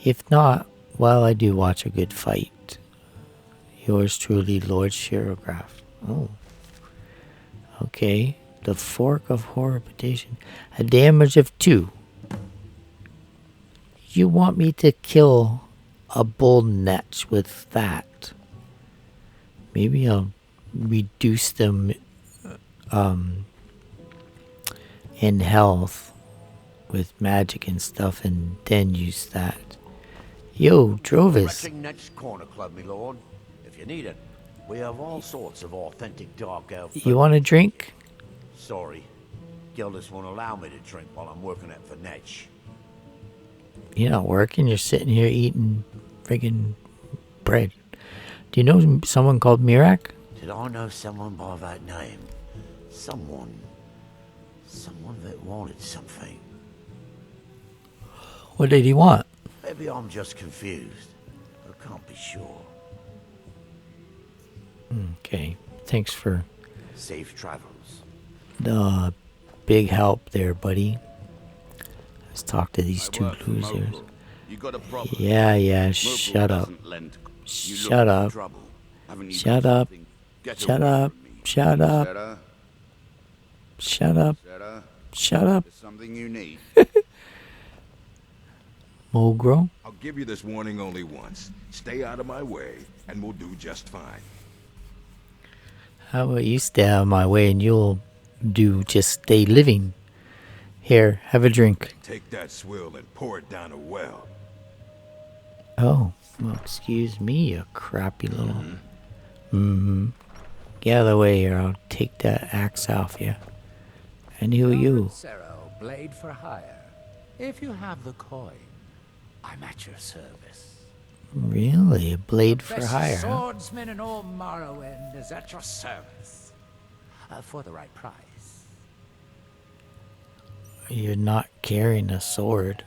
If not, well, I do watch a good fight. Yours truly, Lord Shirograph. Oh. Okay. The Fork of Horripitation. A damage of 2. You want me to kill a bull netch with that? Maybe I'll reduce them in health with magic and stuff and then use that. Yo, Drovis. Refreshing next corner club, my lord. If you need it, we have all sorts of authentic dark elf. You want a drink? Sorry. Gildas won't allow me to drink while I'm working at Finetch. You're not working, you're sitting here eating friggin' bread. Do you know someone called Mirak? Did I know someone by that name? Someone that wanted something. What did he want? Maybe I'm just confused. I can't be sure. Okay, thanks for Safe travels. the big help there, buddy. Let's talk to these two losers. Yeah, shut up. Shut up. Shut up. Shut up. Shut up. Shut up. Shut up. Something you need. Mogro? I'll give you this warning only once. Stay out of my way, and we'll do just fine. How about you stay out of my way and you'll do just stay living? Here, have a drink. Take that swill and pour it down a well. Oh, well, excuse me, you crappy little... Get out of the way here, I'll take that axe off you. And who are you? Cero, blade for hire. If you have the coin, I'm at your service. Really? A blade for Best hire, huh? swordsman in all Morrowind is at your service. For the right price. You're not carrying a sword.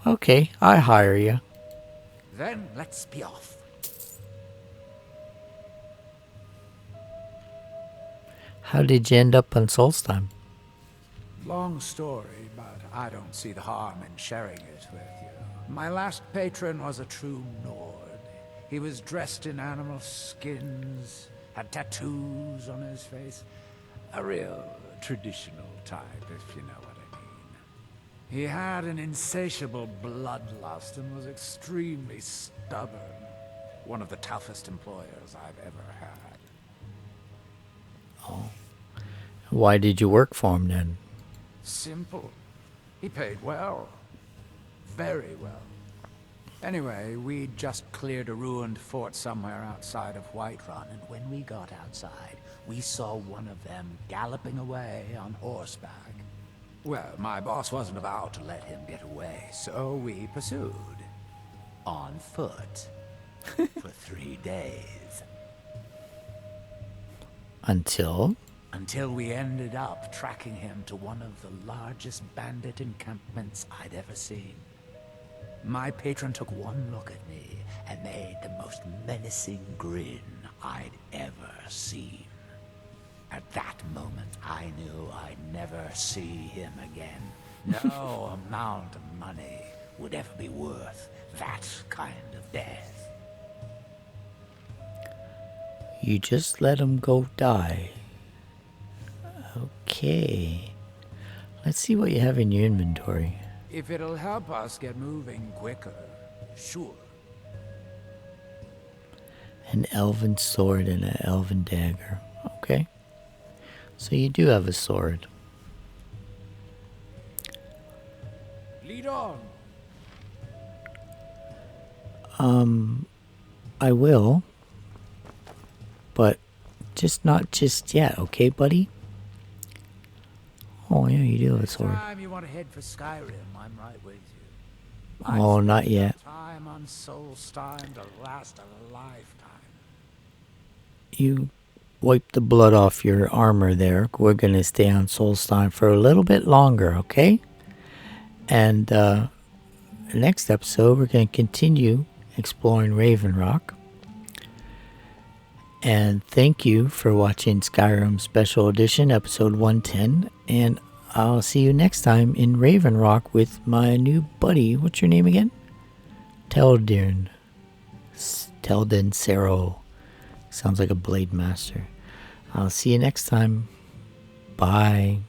Okay, I hire you. Then let's be off. How did you end up on Solstheim? Long story, but I don't see the harm in sharing it with you. My last patron was a true Nord. He was dressed in animal skins, had tattoos on his face. A real traditional type, if you know what I mean. He had an insatiable bloodlust and was extremely stubborn. One of the toughest employers I've ever had. Oh. Why did you work for him then? Simple. He paid well. Very well. Anyway, we'd just cleared a ruined fort somewhere outside of Whiterun, and when we got outside, we saw one of them galloping away on horseback. Well, my boss wasn't about to let him get away, so we pursued. On foot. For 3 days. Until? Until we ended up tracking him to one of the largest bandit encampments I'd ever seen. My patron took one look at me and made the most menacing grin I'd ever seen. At that moment, I knew I'd never see him again. No amount of money would ever be worth that kind of death. You just let him go die. Okay. Let's see what you have in your inventory. If it'll help us get moving quicker, sure. An elven sword and an elven dagger. Okay. So you do have a sword. Lead on. I will. But just not just yet, okay, buddy? Oh, yeah, you do have a sword. Next time you want to head for Skyrim, I'm right with you. Oh, not yet. Time on Solstheim to last a lifetime. You wipe the blood off your armor there. We're going to stay on Solstheim for a little bit longer, okay? And the next episode, we're going to continue exploring Raven Rock. And thank you for watching Skyrim Special Edition, Episode 110. And I'll see you next time in Raven Rock with my new buddy. What's your name again? Telden Sero. Sounds like a Blade Master. I'll see you next time. Bye.